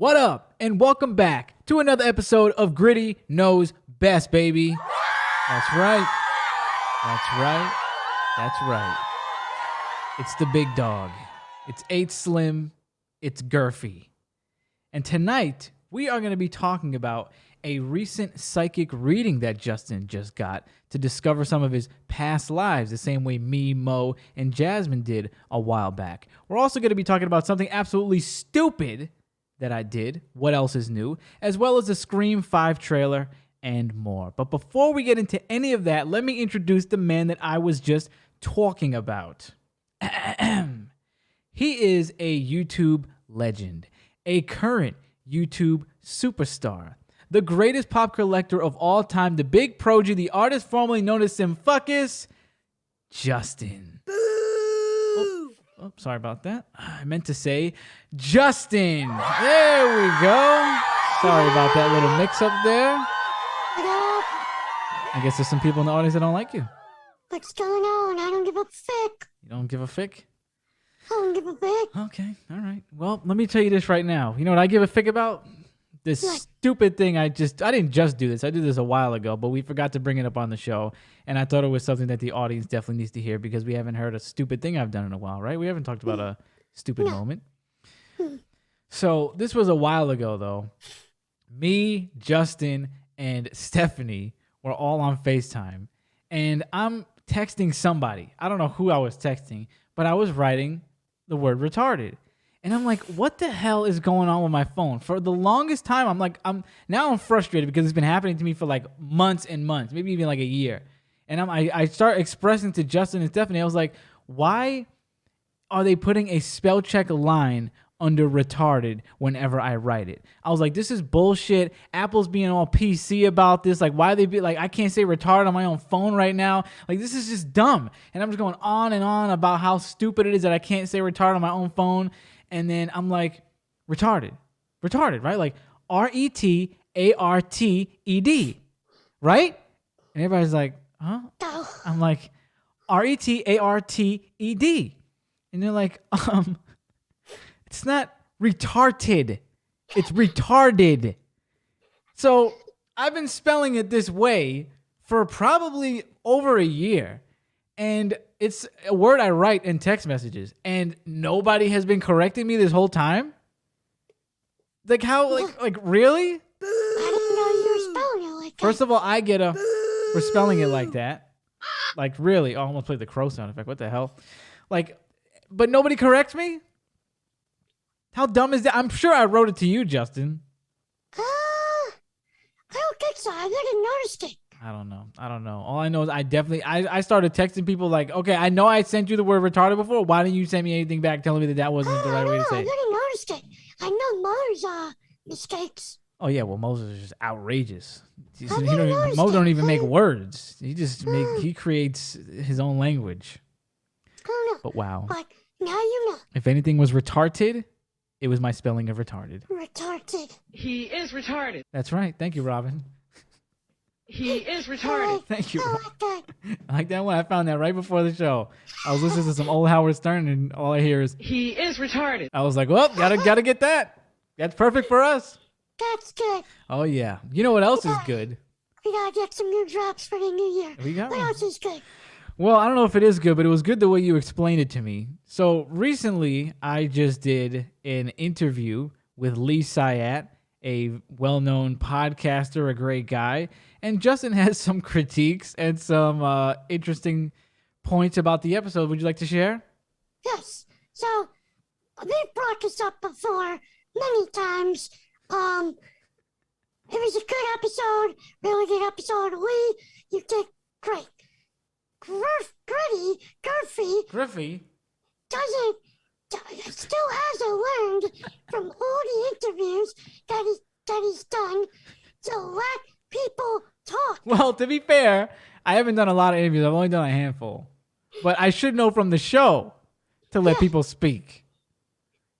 What up? And welcome back to another episode of Gritty Knows Best, baby. That's right. That's right. That's right. It's the big dog. It's Tsim. It's Gurfy. And tonight, we are going to be talking about a recent psychic reading that Justin just got to discover some of his past lives, the same way me, Mo, and Jasmine did a while back. We're also going to be talking about something absolutely stupid that I did, What Else Is New, as well as the Scream 5 trailer and more. But before we get into any of that, let me introduce the man that I was just talking about. He is a YouTube legend, a current YouTube superstar, the greatest pop collector of all time, the big prodigy, the artist formerly known as Tsim, Justin. Oh, sorry about that. I meant to say Justin. There we go. Sorry about that little mix-up there. I guess there's some people in the audience that don't like you. What's going on? I don't give a fick. You don't give a fick? I don't give a fick. Okay, all right. Well, let me tell you this right now. You know what I give a fick about? This stupid thing I didn't just do this. I did this a while ago, but we forgot to bring it up on the show. And I thought it was something that the audience definitely needs to hear because we haven't heard a stupid thing I've done in a while, right? We haven't talked about a stupid moment. So this was a while ago, though. Me, Justin, and Stephanie were all on FaceTime. And I'm texting somebody. I don't know who I was texting, but I was writing the word retarded. And I'm like, what the hell is going on with my phone? For the longest time, I'm frustrated because it's been happening to me for like months and months, maybe even like a year. And I start expressing to Justin and Stephanie, I was like, why are they putting a spell check line under retarded whenever I write it? I was like, this is bullshit. Apple's being all PC about this. Like, why they be like, I can't say retarded on my own phone right now. Like, this is just dumb. And I'm just going on and on about how stupid it is that I can't say retarded on my own phone. And then I'm like, retarded, right? Like RETARTED, right? And everybody's like, huh? I'm like, RETARTED. And they're like, it's not retarded. It's retarded. So I've been spelling it this way for probably over a year. And it's a word I write in text messages. And nobody has been correcting me this whole time? Like how, like really? I didn't know you were spelling it like that. First of all, I get a for spelling it like that. Like really? Oh, I almost played the crow sound effect. What the hell? Like, but nobody corrects me? How dumb is that? I'm sure I wrote it to you, Justin. I don't think so. I wouldn't noticed it. I don't know. All I know is I started texting people like, okay, I know I sent you the word retarded before. Why didn't you send me anything back telling me that wasn't the right way to say it? I wouldn't noticed it. I know Mo's mistakes. Oh yeah, well Moses is just outrageous. Mo don't even make words. He creates his own language. I don't know. But wow. But now you know. If anything was retarded, it was my spelling of retarded. Retarded. He is retarded. That's right. Thank you, Robin. He is retarded. Thank you. I like that. I like that one. I found that right before the show. I was listening to some old Howard Stern, and all I hear is, He is retarded. I was like, well, gotta get that. That's perfect for us. That's good. Oh yeah. You know what else is good? We gotta get some new drops for the new year. We got What one. else is good? Well, I don't know if it is good, but it was good the way you explained it to me. So recently, I just did an interview with Lee Syatt, a well-known podcaster, a great guy. And Justin has some critiques and some interesting points about the episode. Would you like to share? Yes. So, we've brought this up before many times. It was a good episode, really good episode. Lee, you did great. Griffey? Still hasn't learned from all the interviews that he's done to let people talk. Well, to be fair, I haven't done a lot of interviews. I've only done a handful. But I should know from the show to let people speak.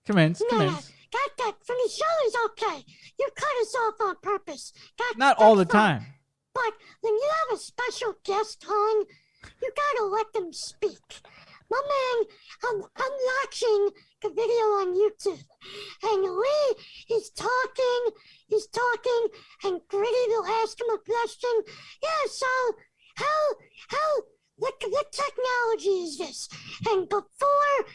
Commence. That from the show is okay. You cut us off on purpose. Not all the fine. time. But when you have a special guest on, you gotta let them speak. My man, I'm watching a video on YouTube. And Lee is talking, and Gritty will ask him a question. Yeah, so what technology is this? And before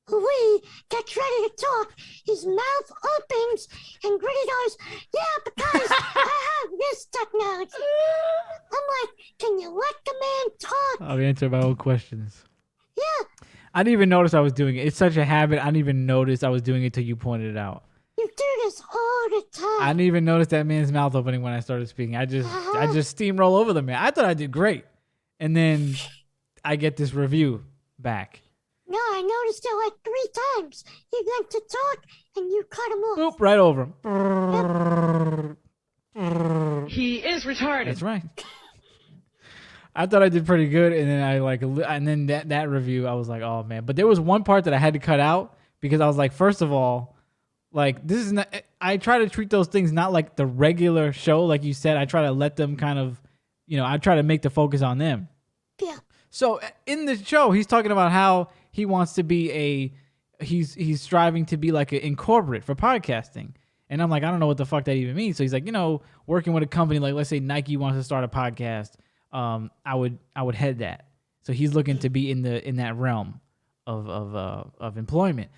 Lee gets ready to talk, his mouth opens, and Gritty goes, yeah, because I have this technology. I'm like, can you let the man talk? I'll answer my own questions. Yeah, I didn't even notice I was doing it. It's such a habit. I didn't even notice I was doing it till you pointed it out. you do this all the time. I didn't even notice that man's mouth opening when I started speaking. I just steamroll over the man. I thought I did great. And then I get this review back. No, I noticed it like 3 times. He went to talk, and you cut him off. Boop, right over him. He is retarded. That's right. I thought I did pretty good, and then that review, I was like, oh man. But there was one part that I had to cut out because I was like, first of all, like this is not. I try to treat those things not like the regular show, like you said. I try to let them kind of, I try to make the focus on them. Yeah. So in the show, he's talking about how he wants to be he's striving to be like an incorporate for podcasting. And I'm like, I don't know what the fuck that even means. So he's like, working with a company, like let's say Nike wants to start a podcast. I would head that. So he's looking to be in that realm of employment.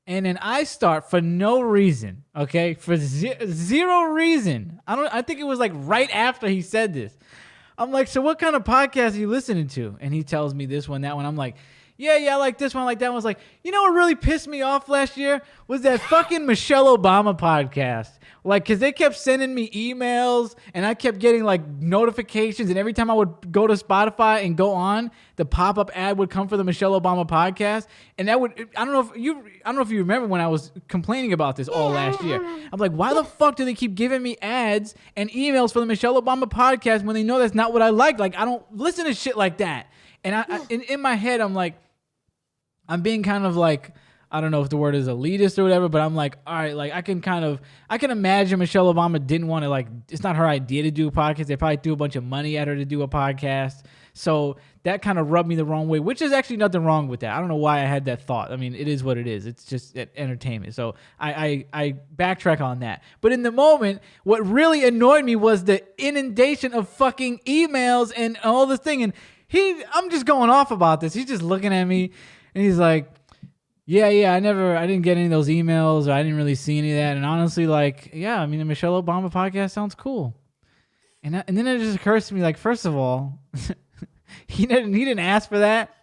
And then I start for no reason, okay? For zero reason. I think it was like right after he said this. I'm like, so what kind of podcast are you listening to? And he tells me this one, that one. I'm like, yeah, I like this one, I like that one. I was like, what really pissed me off last year was that fucking Michelle Obama podcast. Like, because they kept sending me emails, and I kept getting, like, notifications, and every time I would go to Spotify and go on, the pop-up ad would come for the Michelle Obama podcast, and that would, I don't know if you remember when I was complaining about this all last year. I'm like, why the fuck do they keep giving me ads and emails for the Michelle Obama podcast when they know that's not what I like? Like, I don't listen to shit like that. And in my head, I'm like, I'm being kind of like, I don't know if the word is elitist or whatever, but I'm like, all right, like I can imagine Michelle Obama didn't want to, like, it's not her idea to do a podcast. They probably threw a bunch of money at her to do a podcast. So that kind of rubbed me the wrong way, which is actually nothing wrong with that. I don't know why I had that thought. I mean, it is what it is. It's just entertainment. So I backtrack on that. But in the moment, what really annoyed me was the inundation of fucking emails and all this thing. And I'm just going off about this. He's just looking at me and he's like, yeah, I didn't get any of those emails, or I didn't really see any of that. And honestly, like, yeah, I mean, the Michelle Obama podcast sounds cool. And then it just occurs to me, like, first of all, he didn't ask for that.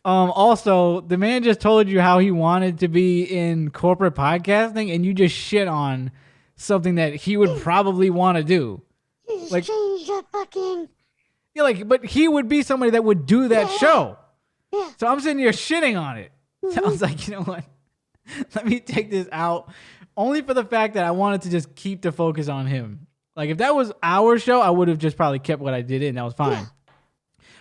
Also, the man just told you how he wanted to be in corporate podcasting, and you just shit on something that he would probably want to do. You just Like, changed the fucking... yeah, like, but he would be somebody that would do that show. Yeah. So I'm sitting here shitting on it. So I was like, you know what? Let me take this out, only for the fact that I wanted to just keep the focus on him. Like, if that was our show, I would have just probably kept what I did in. That was fine. Yeah.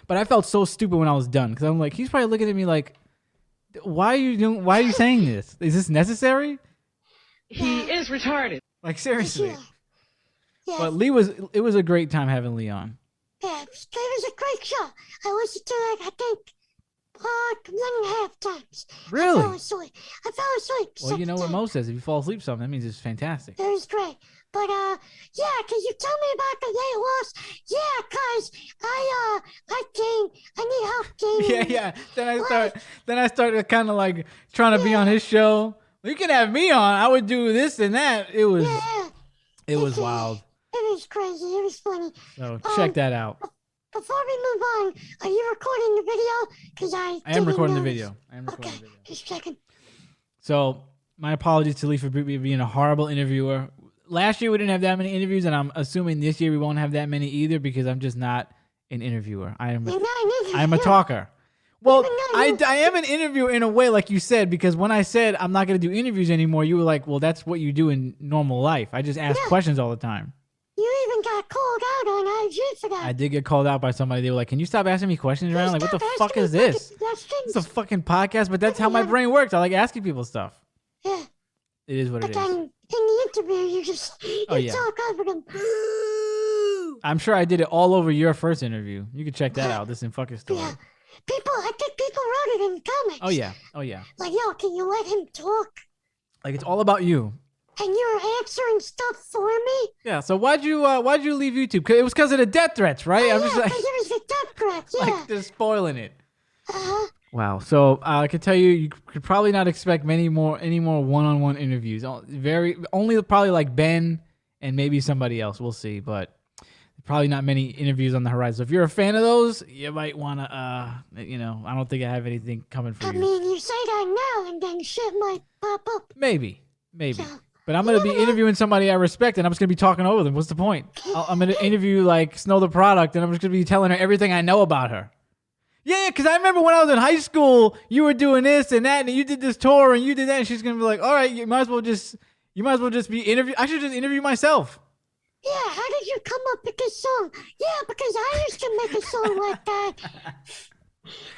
But I felt so stupid when I was done, because I'm like, he's probably looking at me like, why are you saying this? Is this necessary? He is retarded. Like, seriously. Yeah. But it was a great time having Lee on. Yeah, it was a great show. I listened to it, I think, 1.5 times. Really? I fell asleep. Well, you know what Mo says. If you fall asleep something, that means it's fantastic. It was great. But, yeah, because you tell me about the weight loss. Yeah, because I need help gaining. Yeah. Then I started kind of like trying to be on his show. You can have me on. I would do this and that. It was wild. It was crazy. It was funny. So check that out. Before we move on, are you recording the video? Because I am recording the video. Okay, just checking. So my apologies to Lee for being a horrible interviewer. Last year we didn't have that many interviews, and I'm assuming this year we won't have that many either because I'm just not an interviewer. I am a talker. Well, I am an interviewer in a way, like you said, because when I said I'm not going to do interviews anymore, you were like, well, that's what you do in normal life. I just ask questions all the time. You even got called out on IG for that. I did get called out by somebody. They were like, can you stop asking me questions around? Like, what the fuck is this? It's a fucking podcast, but that's how my brain works. I like asking people stuff. Yeah. It is what it is. But then in the interview, you talk over them. I'm sure I did it all over your first interview. You can check that out. This in fucking story. Yeah. I think people wrote it in comics. Oh yeah. Like, yo, can you let him talk? Like it's all about you. And you're answering stuff for me? Yeah. So why'd you leave YouTube? 'Cause it was because of the death threats, right? Oh, I'm just yeah, like, because it was the death threats, yeah. like just spoiling it. Uh-huh. Wow. So I can tell you could probably not expect any more one-on-one interviews. Only probably like Ben and maybe somebody else. We'll see, but probably not many interviews on the horizon. So if you're a fan of those, you might want to, I don't think I have anything coming for I you. mean, you say that now and then shit might pop up. Maybe. So, But I'm going to be interviewing somebody I respect, and I'm just going to be talking over them. What's the point? I'm going to interview, like, Snow the Product, and I'm just going to be telling her everything I know about her. Yeah, because I remember when I was in high school, you were doing this and that, and you did this tour, and you did that, and she's going to be like, all right, you might as well just be interviewed. I should just interview myself. yeah, how did you come up with this song? Yeah, because I used to make a song like that.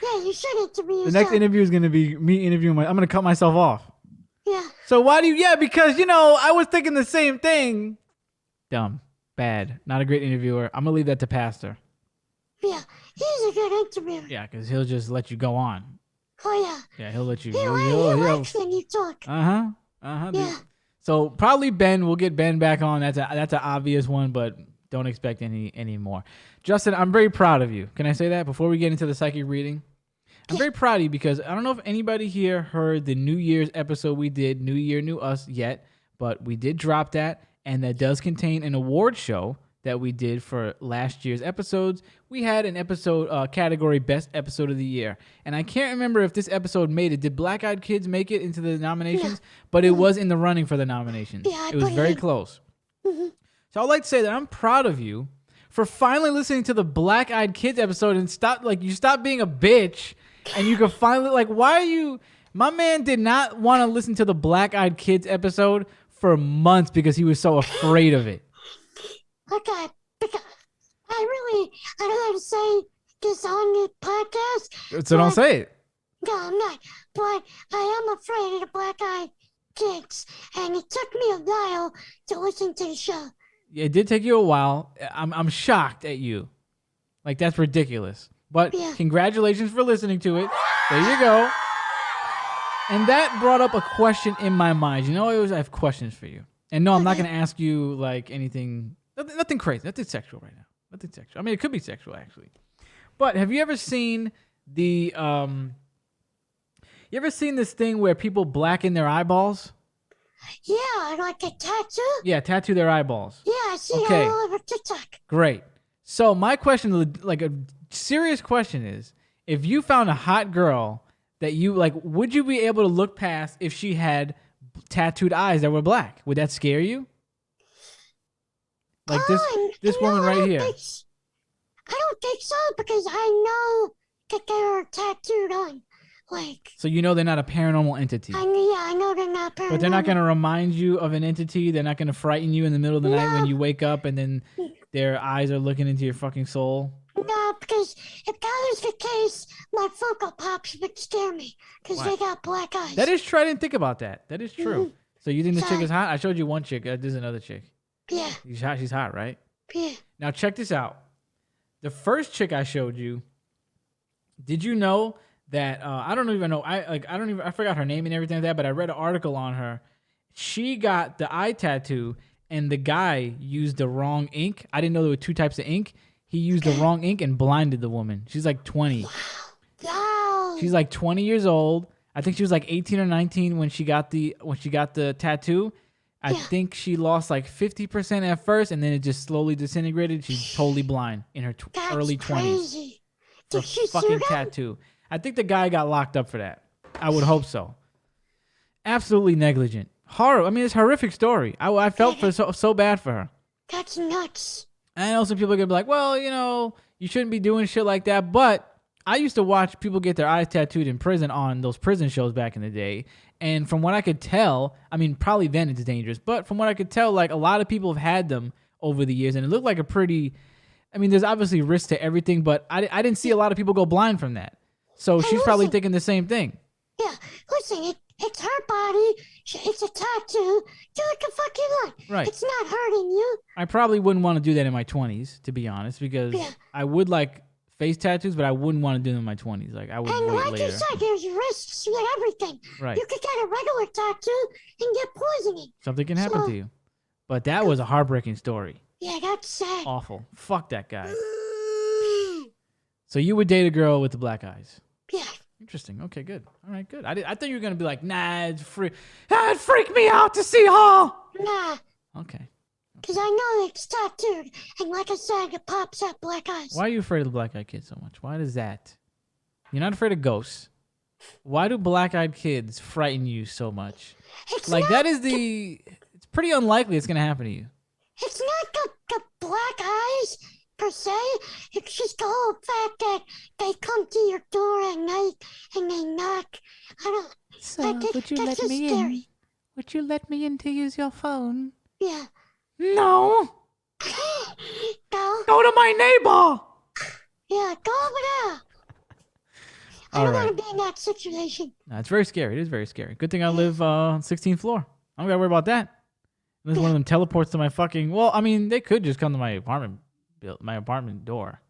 Yeah, you should interview yourself. The next interview is going to be me interviewing I'm going to cut myself off. Yeah. So why do you, because, I was thinking the same thing. Dumb. Bad. Not a great interviewer. I'm going to leave that to Pastor. Yeah, he's a good interviewer. Yeah, because he'll just let you go on. Oh, yeah. Yeah, he'll let you. He likes when you talk. Uh-huh. Yeah. So probably Ben. We'll get Ben back on. That's an obvious one, but don't expect any more. Justin, I'm very proud of you. Can I say that before we get into the psychic reading? I'm very proud of you because I don't know if anybody here heard the New Year's episode we did, New Year, New Us, yet, but we did drop that, and that does contain an award show that we did for last year's episodes. We had an episode category Best Episode of the Year, and I can't remember if this episode made it. Did Black Eyed Kids make it into the nominations? Yeah. But it was in the running for the nominations. Yeah, it was very close. Mm-hmm. So I'd like to say that I'm proud of you for finally listening to the Black Eyed Kids episode and you stop being a bitch, and you can finally, why are you... My man did not want to listen to the Black Eyed Kids episode for months because he was so afraid of it. Okay, because I don't know how to say this on the podcast. So don't say it. No, I'm not. But I am afraid of the Black Eyed Kids, and it took me a while to listen to the show. It did take you a while. I'm shocked at you. Like, that's ridiculous. But Congratulations for listening to it. There you go. And that brought up a question in my mind. I always have questions for you. And no, I'm not going to ask you, anything... Nothing crazy. Nothing sexual right now. Nothing sexual. I mean, it could be sexual, actually. But have you ever seen the... You ever seen this thing where people blacken their eyeballs? Yeah, like a tattoo? Yeah, tattoo their eyeballs. Yeah, I see that all over TikTok. Great. So my question, a serious question is, if you found a hot girl that you, would you be able to look past if she had tattooed eyes that were black? Would that scare you? This woman right here. I don't think so, because I know that they're tattooed on. So they're not a paranormal entity. I know they're not paranormal. But they're not going to remind you of an entity. They're not going to frighten you in the middle of the night when you wake up and then their eyes are looking into your fucking soul. No, because if that was the case, my Funko Pops would scare me because they got black eyes. That is true. I didn't think about that. That is true. Mm-hmm. So you think this chick is hot? I showed you one chick. There's another chick. Yeah. She's hot, right? Yeah. Now check this out. The first chick I showed you, did you know that I don't even know. I forgot her name and everything like that, but I read an article on her. She got the eye tattoo and the guy used the wrong ink. I didn't know there were two types of ink. He used the wrong ink and blinded the woman. She's 20. Wow. She's 20 years old. I think she was 18 or 19 when she got the tattoo. I think she lost 50% at first, and then it just slowly disintegrated. She's totally blind in her early 20s. Crazy. Did she fucking tattoo. I think the guy got locked up for that. I would hope so. Absolutely negligent. Horror. I mean, it's a horrific story. I felt so bad for her. That's nuts. I know some people are going to be like, well, you shouldn't be doing shit like that. But I used to watch people get their eyes tattooed in prison on those prison shows back in the day. And from what I could tell, I mean, probably then it's dangerous. But from what I could tell, a lot of people have had them over the years. And it looked like a pretty... I mean, there's obviously risk to everything. But I didn't see a lot of people go blind from that. So she's probably thinking the same thing. Yeah, listen, it's her body. It's a tattoo. Do what the fuck you want. Right. It's not hurting you. I probably wouldn't want to do that in my 20s, to be honest, because I would face tattoos, but I wouldn't want to do them in my 20s. Like I would And wait like later. you said, there's risks with everything. Right. You could get a regular tattoo and get poisoning. Something can happen So- to you. But that was a heartbreaking story. Yeah, that's sad. Awful. Fuck that guy. So you would date a girl with the black eyes. Yeah. Interesting. Okay, good. All right, good. I thought you were gonna be like, nah, it'd freak me out to see her. Nah, Okay. because I know it's tattooed. And like I said, it pops out black eyes. Why are you afraid of the black-eyed kids so much? Why does that? You're not afraid of ghosts. Why do black-eyed kids frighten you so much? It's Like not, that is the. It's pretty unlikely it's gonna happen to you. It's not the black eyes per se. It's just the whole fact that they come to your door at night and they knock. I don't. So, That- would you that's let just me scary. in? Would you let me in to use your phone? Yeah. No. Go. Go to my neighbor. Yeah, go over there. I All don't right. want to be in that situation. No, it's very scary. It is very scary. Good thing I live on 16th floor. I don't gotta worry about that. Unless one of them teleports to my fucking. Well, I mean, they could just come to my apartment door.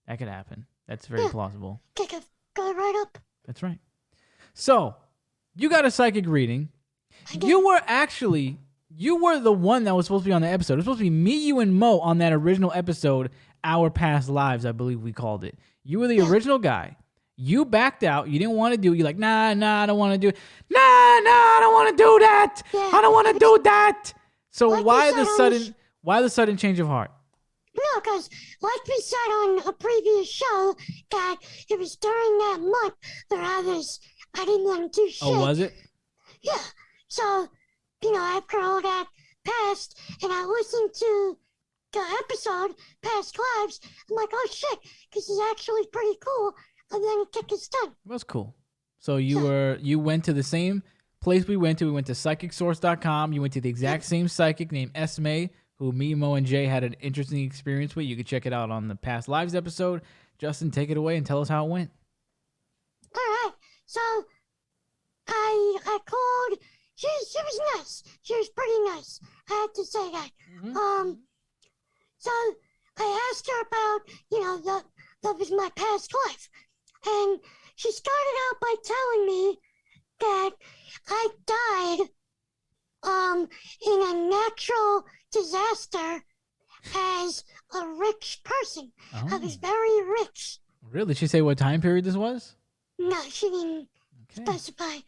That could happen. That's very plausible. Take a go right up. That's right. So, you got a psychic reading. I did. You were the one that was supposed to be on the episode. It was supposed to be me, you, and Mo on that original episode, Our Past Lives, I believe we called it. You were the original guy. You backed out. You didn't want to do it. You're like, nah, I don't want to do it. Nah, I don't want to do that. Yeah. I don't want to do that. So Like you why said the on the sudden change of heart? No, because like we said on a previous show, that it was during that month that I didn't want to do shit. Oh, was it? Yeah. So, after all that passed, and I listened to the episode, Past Lives, I'm like, oh shit, this is actually pretty cool. And then it took its time. It was cool. So you went to the same place we went to. We went to psychicsource.com. You went to the exact same psychic named Esme, who me, Mo, and Jay had an interesting experience with. You could check it out on the Past Lives episode. Justin, take it away and tell us how it went. All right. So I called. She was nice. She was pretty nice. I have to say that. So I asked her about, that was my past life. And she started out by telling me that I died in a natural disaster as a rich person. I was very rich. Really? Did she say what time period this was? No, she didn't Okay. specify.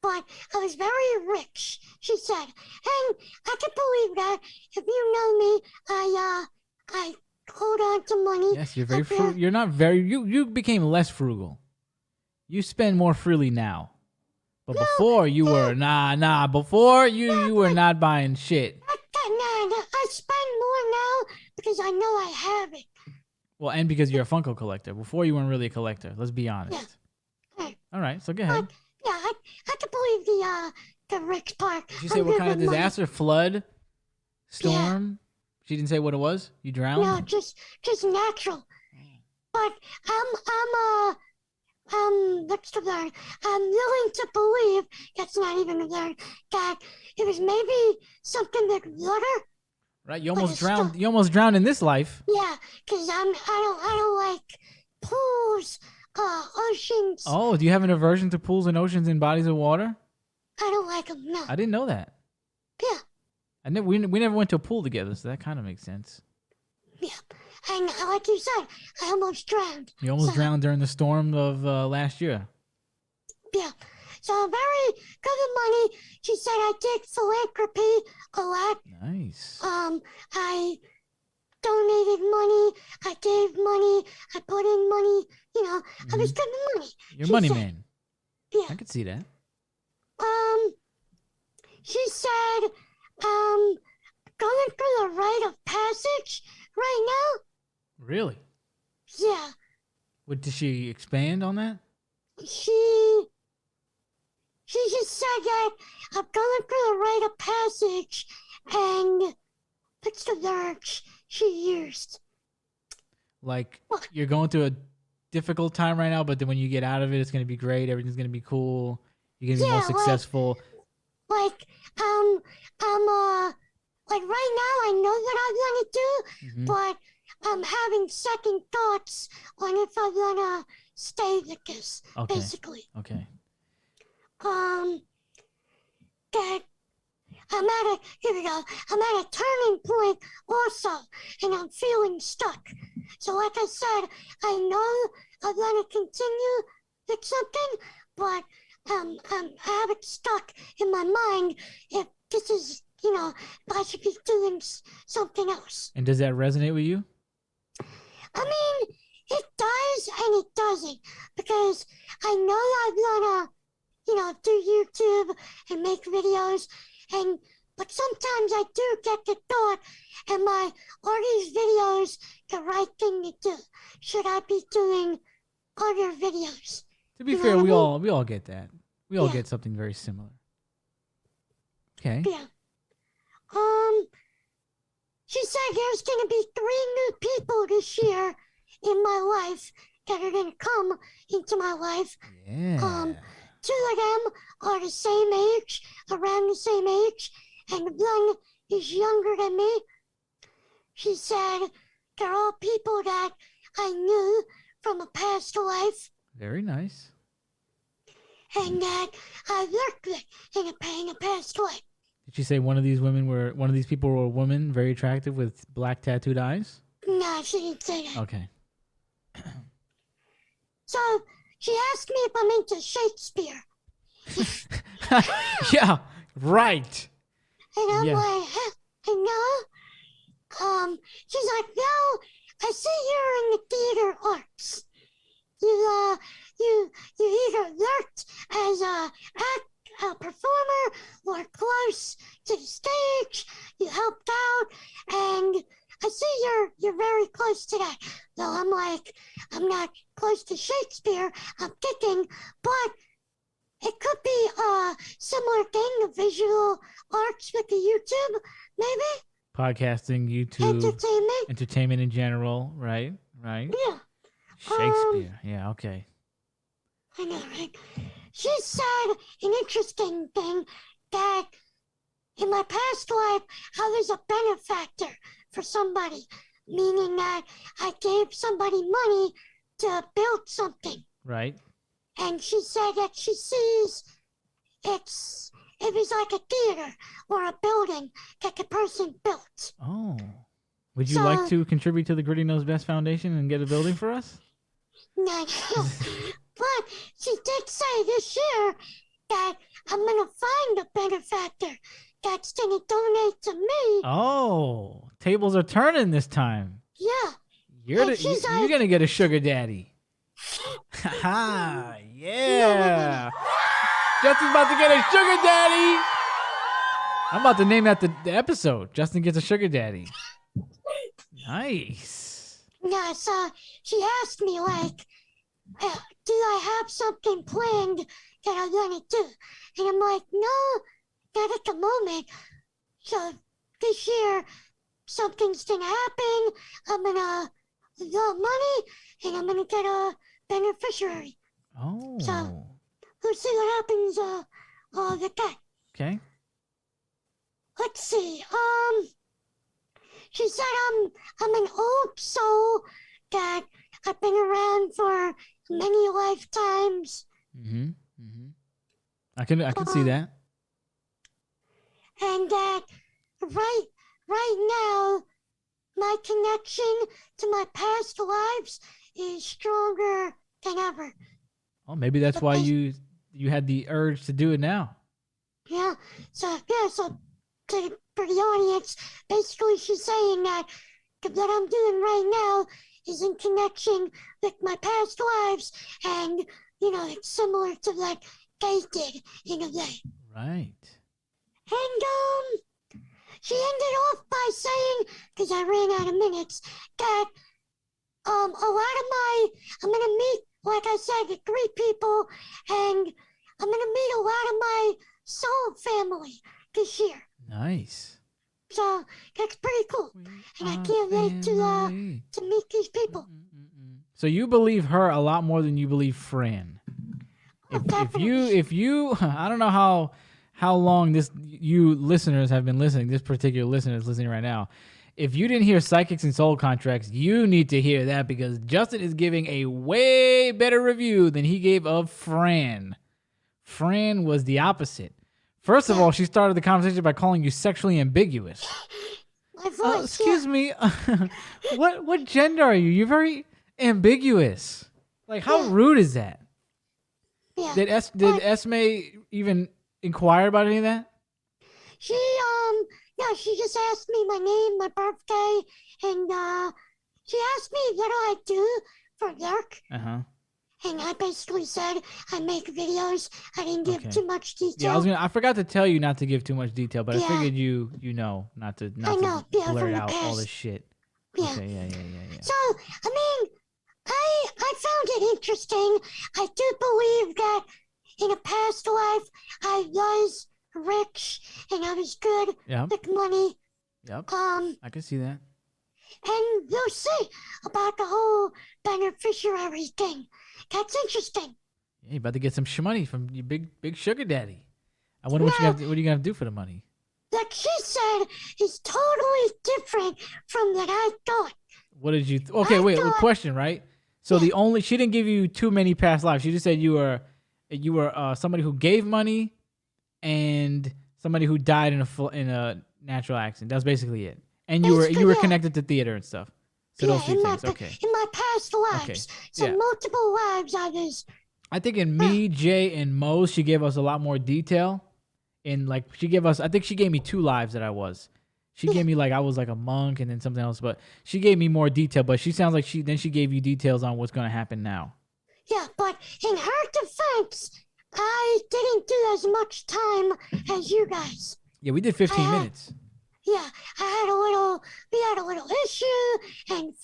But I was very rich, she said. And I can believe that. If you know me, I hold on to money. Yes, you're very frugal. You're not very. You became less frugal. You spend more freely now. But before you were Before you were not buying shit. I spend more now because I know I have it. Well, and because you're a Funko collector. Before you weren't really a collector. Let's be honest. Yeah. All right, so go ahead. Yeah, I can believe the rich part. Did you say what kind of disaster? Flood? Storm? She didn't say what it was? You drowned? No, just natural. But what's the word? I'm willing to believe that's not even a word. That it was maybe something with water. Right, you almost drowned. You almost drowned in this life. Yeah, because I don't like pools, oceans. Oh, do you have an aversion to pools and oceans and bodies of water? I don't like them. No. I didn't know that. Yeah. We never went to a pool together, so that kind of makes sense. Yeah. And like you said, I almost drowned. You almost drowned during the storm of last year. Yeah. So I'm very good with money. She said I did philanthropy a lot. Nice. I donated money. I gave money. I put in money. I was good with money. You're She money said- man. Yeah. I could see that. She said, going through the rite of passage right now. Really? Yeah. What did she expand on that? She just said that I'm going through the rite of passage, and what's the word she used? Like What? you're going through a difficult time right now, but then when you get out of it, it's gonna be great. Everything's gonna be cool. You're gonna be more Yeah, like- successful. Like, like right now I know what I want to do, Mhm. but I'm having second thoughts on if I wanna stay with this. Okay. Basically, Okay. that here we go. I'm at a turning point also, and I'm feeling stuck. So, like I said, I know I want to continue with something, but I have it stuck in my mind if this is, if I should be doing something else. And does that resonate with you? I mean, it does and it doesn't, because I know I wanna, do YouTube and make videos, but sometimes I do get the thought, are these videos the right thing to do? Should I be doing other videos? To be You know fair, what I we mean? all get that. We all Yeah. get something very similar. Okay. Yeah. She said there's gonna be 3 new people this year in my life that are gonna come into my life. Yeah. 2 of them are the same age, around the same age, and one is younger than me. She said they're all people that I knew from a past life Very nice. and that I worked with in a past life. Did you say one of these people were a woman, very attractive with black tattooed eyes? No, she didn't say that. Okay. So she asked me if I'm into Shakespeare. Yeah, right. And I'm Yeah. like, huh, no. She's like, no, I see you're in the theater arts. You either worked as a performer or close to the stage. You helped out, and I see you're very close to that. Though I'm like, I'm not close to Shakespeare. I'm thinking, but it could be a similar thing, the visual arts with the YouTube, maybe Podcasting, YouTube, entertainment. entertainment in general, right? Right. Yeah, Shakespeare. Yeah, okay. I know, right? She said an interesting thing that in my past life, I was a benefactor for somebody, meaning that I gave somebody money to build something. Right. And she said that she sees it was like a theater or a building that the person built. Oh. Would you like to contribute to the Gritty Knows Best Foundation and get a building for us? No, but she did say this year that I'm gonna find a benefactor that's gonna donate to me. Oh, tables are turning this time. Yeah. You're And she's you're like- gonna get a sugar daddy. Haha, yeah. Justin's about to get a sugar daddy. I'm about to name that the episode. Justin gets a sugar daddy. Nice. Yeah, so she asked me, like, do I have something planned that I want to do? And I'm like, no, not at the moment. So this year, something's going to happen. I'm going to draw money, and I'm going to get a beneficiary. Oh. So we'll see what happens with that. Okay. Let's see. She said I'm an old soul that I've been around for many lifetimes, Mm-hmm. Mm-hmm. I can see that. and that right now my connection to my past lives is stronger than ever. Oh, maybe that's why you had the urge to do it now. Yeah. So for the audience, basically she's saying that what I'm doing right now is in connection with my past lives, and it's similar to what they did in a way. Right. And she ended off by saying, because I ran out of minutes, that I'm gonna meet, like I said, the 3 people, and I'm gonna meet a lot of my soul family this year. Nice. So that's pretty cool, and I can't wait to meet these people. So you believe her a lot more than you believe Fran. If you I don't know how long you listeners have been listening. This particular listener is listening right now. If you didn't hear Psychics and Soul Contracts, you need to hear that because Justin is giving a way better review than he gave of Fran. Fran was the opposite. First of all, she started the conversation by calling you sexually ambiguous. My voice, Excuse me, what gender are you? You're very ambiguous. Like, how rude is that? Yeah. Did Esme even inquire about any of that? She she just asked me my name, my birthday, and she asked me what do I do for work. And I basically said I make videos. I didn't give too much detail. Yeah, I forgot to tell you not to give too much detail, but I figured you know not to blurt out all this shit. Yeah. Okay, yeah. So, I mean, I found it interesting. I do believe that in a past life I was rich and I was good with money. Yep. I can see that. And we'll see about the whole beneficiary thing. That's interesting. Yeah, you about to get some money from your big sugar daddy. I wonder what are you gonna do for the money? Like she said, is totally different from what I thought. What did you? Question, right? So she didn't give you too many past lives. She just said you were somebody who gave money and somebody who died in a natural accident. That's basically it. And you were connected to theater and stuff. So those three things. Okay. In my past lives. So multiple lives I was. I think in me, Jay, and Mo's, she gave us a lot more detail. I think she gave me 2 lives that I was. She gave me I was like a monk and then something else, but she gave me more detail. But she sounds like she gave you details on what's going to happen now. Yeah, but in her defense, I didn't do as much time as you guys. Yeah, we did 15 minutes. Yeah, we had a little issue, and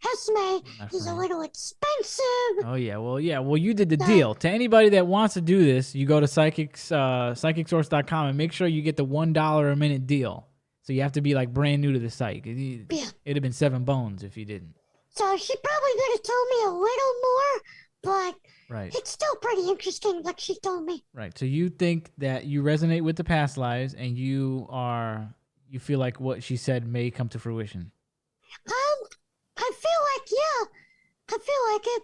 Esme is a little expensive. Oh, yeah. Well, you did the deal. To anybody that wants to do this, you go to psychicsource.com and make sure you get the $1 a minute deal. So you have to be brand new to the site. It'd have been 7 bones if you didn't. So she probably could have told me a little more, but it's still pretty interesting what she told me. Right. So you think that you resonate with the past lives and you feel like what she said may come to fruition? I feel like it.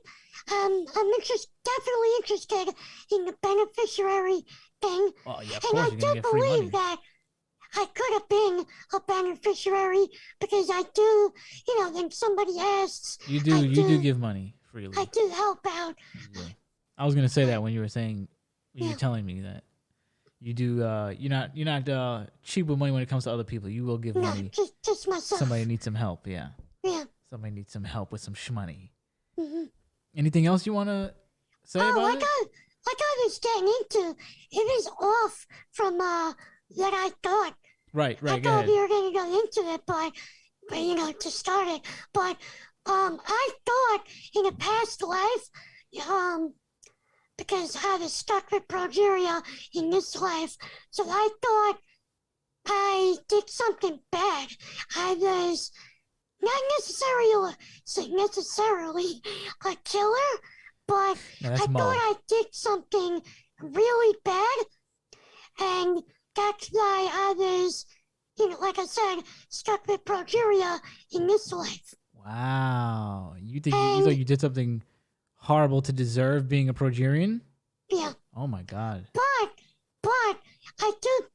I'm definitely interested in the beneficiary thing. Well, yeah, of and course, I you're gonna do get free money. believe that I could have been a beneficiary because I do, when somebody asks. You do give money freely. I do help out. Yeah. I was gonna say that when you were telling me that you do. You're not cheap with money when it comes to other people. You will give money. Just myself. Somebody needs some help. Yeah. Yeah. Somebody needs some help with some shmoney. Mm-hmm. Anything else you want to say about it? Like I was getting into, it was off from what I thought. Right. I thought we were going to go into it, but to start it. But I thought in a past life, because I was stuck with progeria in this life, so I thought I did something bad. I was not necessarily a killer, but I thought I did something really bad, and that's why I was, like I said, stuck with progeria in this life. Wow. You thought you did something horrible to deserve being a progerian? Yeah. Oh my God. But I did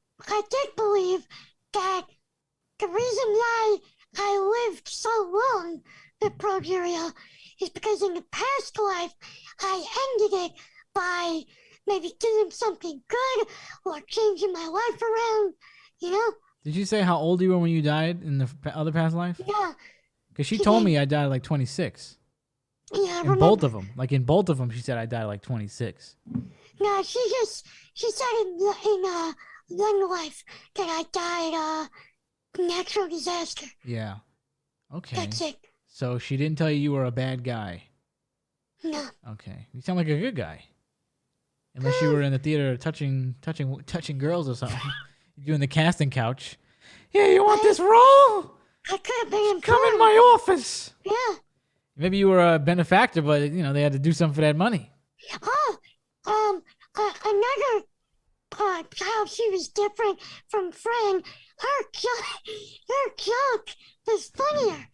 believe that the reason why I lived so long with progeria is because in the past life I ended it by maybe doing something good or changing my life around, Did you say how old you were when you died in the other past life? Yeah. Because she told me I died at 26. Yeah, in both of them. In both of them, she said I died at 26. No, she said in one life that I died natural disaster. Yeah. Okay. That's it. So she didn't tell you were a bad guy. No. Okay. You sound like a good guy. Unless you were in the theater touching girls or something. You're doing the casting couch. Yeah, you want this role? I could have been Come in my office. Yeah. Maybe you were a benefactor, but they had to do something for that money. Another how she was different from Fran. Her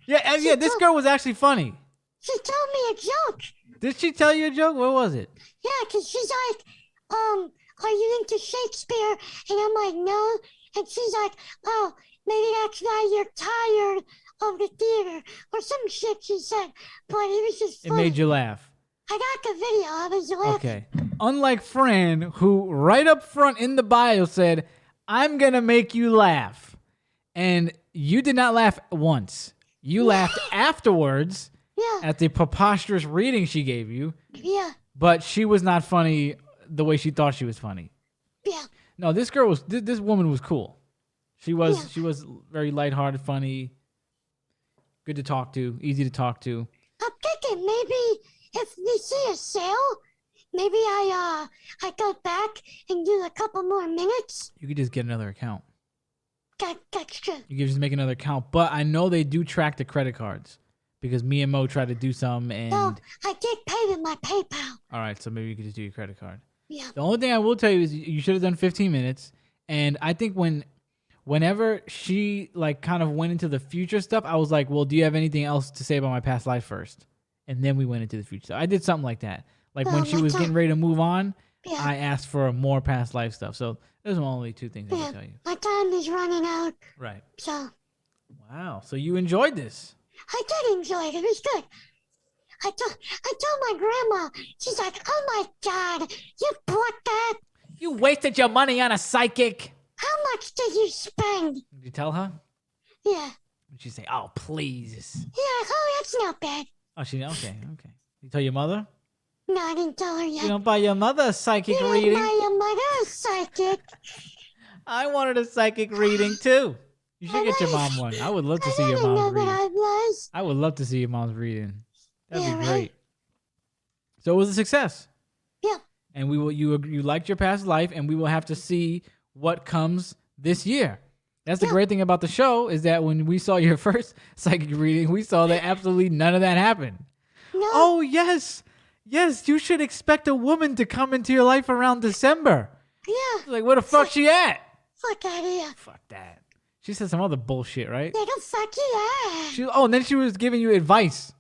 Yeah. This girl was actually funny. She told me a joke. Did she tell you a joke? What was it? Yeah, because she's like, are you into Shakespeare? And I'm like, no. And she's like, oh, maybe that's why you're tired of the theater. Or some shit she said. But it was just funny. It made you laugh. I got the video. I was laughing. Okay. Unlike Fran, who right up front in the bio said, I'm going to make you laugh. And you did not laugh once. You laughed afterwards at the preposterous reading she gave you. Yeah. But she was not funny the way she thought she was funny. Yeah. No, this girl was, this woman was cool. She was very lighthearted, funny, good to talk to, easy to talk to. I'm thinking maybe if we see a sale, maybe I go back and do a couple more minutes. You could just get another account. That's true. You could just make another account. But I know they do track the credit cards because me and Mo tried to do some and... Well, I did pay with my PayPal. All right, so maybe you could just do your credit card. Yeah. The only thing I will tell you is you should have done 15 minutes. And I think whenever she like kind of went into the future stuff, I was like, well, do you have anything else to say about my past life first? And then we went into the future. So I did something like that. Like when she was getting ready to move on, I asked for more past life stuff. So those are only two things I can tell you. My time is running out. Right. So. Wow. So you enjoyed this. I did enjoy it. It was good. I told my grandma, she's like, oh my God, you bought that? You wasted your money on a psychic. How much did you spend? Did you tell her? Yeah. Did she say, oh, please? Yeah, oh, that's not bad. Oh, okay. You tell your mother? No, I didn't tell her yet. You don't buy your mother a psychic reading? You didn't buy your mother a psychic. I wanted a psychic reading, too. You should get your mom one. I would love to see your mom's reading. I would love to see your mom's reading. That'd be great. Right? So it was a success. Yeah. And you liked your past life, and we will have to see what comes this year. That's the great thing about the show is that when we saw your first psychic reading, we saw that absolutely none of that happened. No. Oh, yes. Yes, you should expect a woman to come into your life around December. Yeah. Like, where the fuck she at? Fuck out of here. Fuck that. She said some other bullshit, right? Yeah, don't fuck you at. And then she was giving you advice.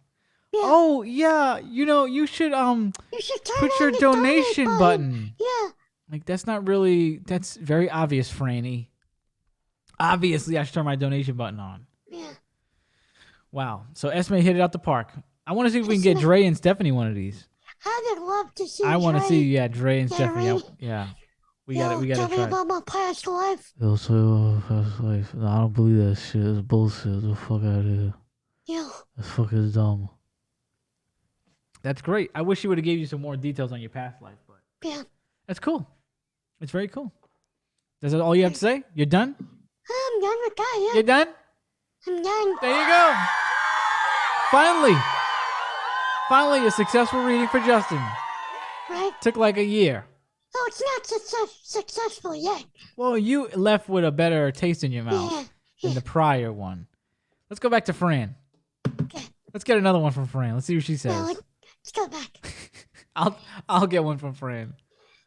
Yeah. Oh, yeah. You should put your donation button. Yeah. Like, that's very obvious, Franny. Obviously, I should turn my donation button on. Yeah. Wow. So Esme hit it out the park. I want to see if we can get Dre and Stephanie one of these. I would love to see I want to see, Dre and yeah, Stephanie. Yeah. We got to tell try. me about my past life. Yo, so past life. No, I don't believe that shit. It's bullshit. Get the fuck out of here. Yeah. That's fucking dumb. That's great. I wish you would have gave you some more details on your past life, but that's cool. It's very cool. Is that all you have to say? You're done? I'm done with that, yeah. You're done? I'm done. There you go. Finally, a successful reading for Justin. Right? Took like a year. Oh, it's not successful yet. Well, you left with a better taste in your mouth than the prior one. Let's go back to Fran. Okay. Let's get another one from Fran. Let's see what she says. No, let's go back. I'll get one from Fran.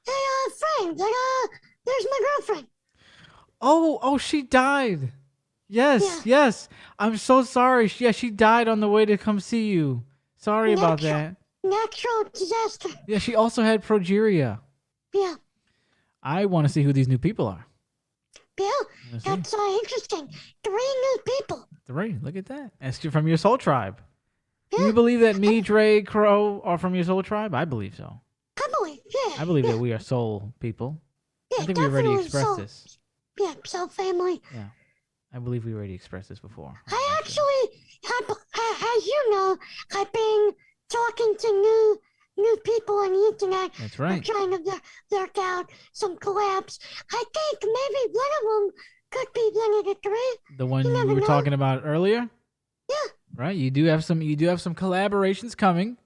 Hey, Fran, there's my girlfriend. Oh, she died. Yes. I'm so sorry. She died on the way to come see you. Sorry about that. Natural disaster. Yeah, she also had progeria. Yeah. I want to see who these new people are. Yeah, that's interesting. 3 new people. 3, look at that. That's from your soul tribe. Yeah. Do you believe that me, Dre, Crow are from your soul tribe? I believe so. I believe that we are soul people. Yeah, I think we already expressed this. Yeah, soul family. Yeah. I believe we already expressed this before. I actually, as you know, I've been talking to new people on the internet. That's right. I'm trying to work out some collabs. I think maybe one of them could be one of the 3. The one we were talking about earlier? Yeah. Right. You do have some collaborations coming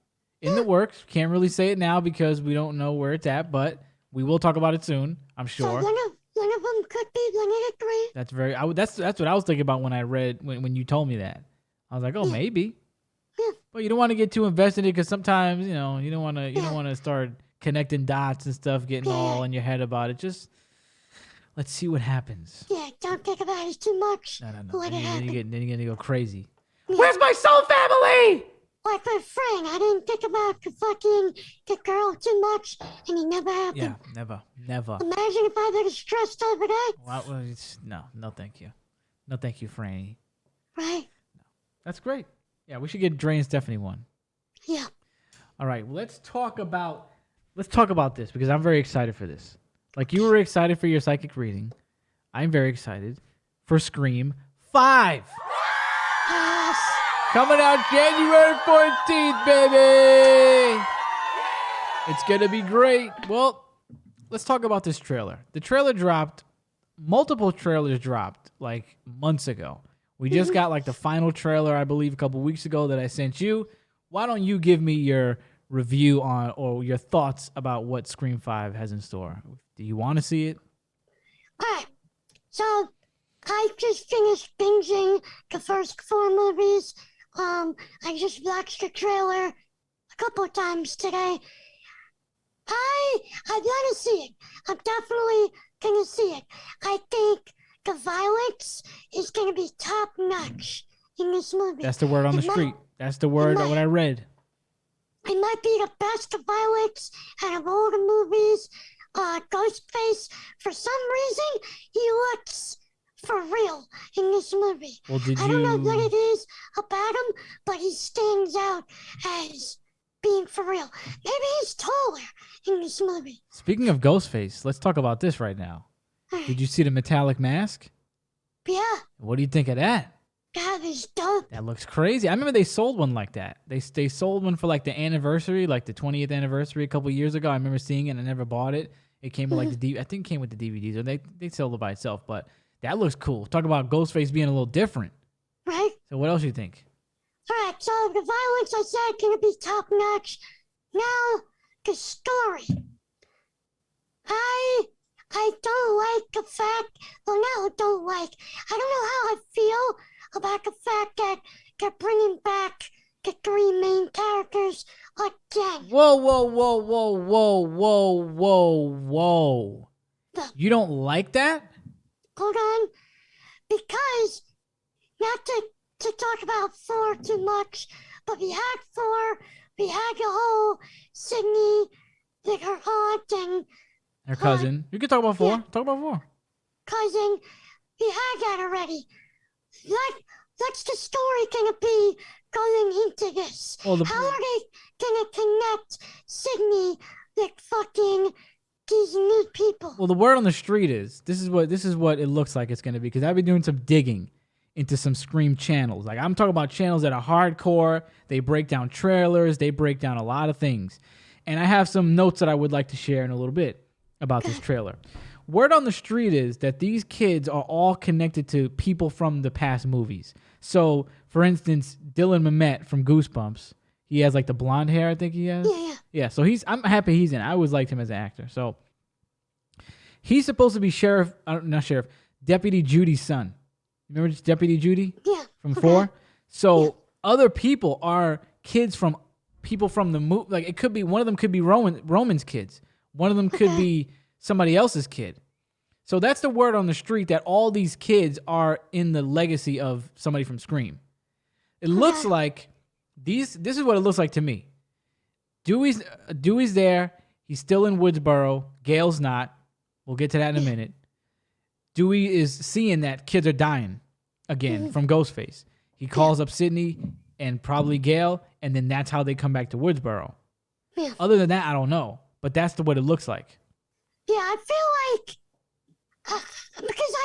in the works. Can't really say it now because we don't know where it's at, but we will talk about it soon, I'm sure. So one of them could be one of the 3. That's that's what I was thinking about when I read when you told me that. I was like, oh, maybe. Yeah. But you don't want to get too invested in it because sometimes you don't want to start connecting dots and stuff, getting all in your head about it. Just let's see what happens. Yeah, don't think about it too much. No. Then you're gonna go crazy. Where's my soul family? Like my friend, I didn't think about the girl too much, and it never happened. Yeah, never. Imagine if I would have stressed over that. No, thank you. No, thank you, Franny. Right? That's great. Yeah, we should get Dre and Stephanie one. Yeah. All right, let's talk about this because I'm very excited for this. Like you were excited for your psychic reading, I'm very excited for Scream 5. Yes. Coming out January 14th, baby. It's going to be great. Well, let's talk about this trailer. The trailer dropped. Multiple trailers dropped like months ago. We just got like the final trailer, I believe, a couple weeks ago that I sent you. Why don't you give me your review on or your thoughts about what Scream 5 has in store? Do you want to see it? All right. So I just finished binging the first 4 movies. I just watched the trailer a couple of times today. I want to see it. I'm definitely gonna see it. I think the violence is gonna be top notch in this movie. That's the word on the street. That's the word what I read. It might be the best violence out of all the movies. Ghostface, for some reason, he looks for real in this movie. Well, I don't know what it is about him, but he stands out as being for real. Maybe he's taller in this movie. Speaking of Ghostface, let's talk about this right now. Did you see the metallic mask? Yeah. What do you think of that? That is dope. That looks crazy. I remember they sold one like that. They sold one for like the anniversary, like the 20th anniversary a couple years ago. I remember seeing it and I never bought it. It came with like I think it came with the DVDs, or they sold it by itself, but that looks cool. Talk about Ghostface being a little different. Right? So what else you think? Alright, so the violence I said gonna be top notch. Now the story. I don't like the fact I don't know how I feel about the fact that they're bringing back the 3 main characters again. Whoa. You don't like that? Hold on. Because, not to talk about 4 too much, but we had 4, we had the whole Sydney, like her aunt and Her cousin. You can talk about 4. Yeah. Talk about 4. cousin, we had that already. That's the story gonna be going into this. Well, How are they gonna connect Sydney with fucking these new people? Well, the word on the street is this is what it looks like it's going to be, because I've been doing some digging into some Scream channels. Like, I'm talking about channels that are hardcore. They break down trailers. They break down a lot of things. And I have some notes that I would like to share in a little bit about this trailer. Word on the street is that these kids are all connected to people from the past movies. So, for instance, Dylan Mamet from Goosebumps, he has like the blonde hair, I think he has. Yeah. Yeah, so I'm happy he's in it. I always liked him as an actor. So he's supposed to be Deputy Judy's son. Remember Deputy Judy? Yeah. From okay. 4? So other people are kids from people from the movie. Like, it could be, one of them could be Roman's kids. One of them could be somebody else's kid. So that's the word on the street, that all these kids are in the legacy of somebody from Scream. It looks like this is what it looks like to me. Dewey's there. He's still in Woodsboro. Gail's not. We'll get to that in a minute. Dewey is seeing that kids are dying again from Ghostface. He calls up Sydney and probably Gail, and then that's how they come back to Woodsboro. Yeah. Other than that, I don't know. But that's what it looks like. Yeah, I feel like because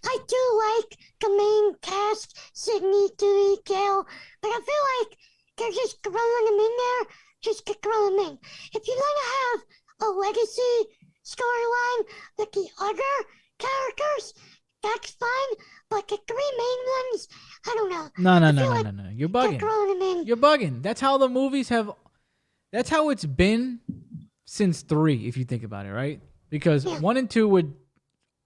I do like the main cast, Sydney, Dewey, Gail, but I feel like they're just throwing them in there just to throw them in. If you're gonna have a legacy storyline with the other characters, that's fine. But the 3 main ones, I don't know. No. You're bugging. Throwing them in. You're bugging. That's how the movies have. That's how it's been since 3, if you think about it, right? Because 1 and 2 would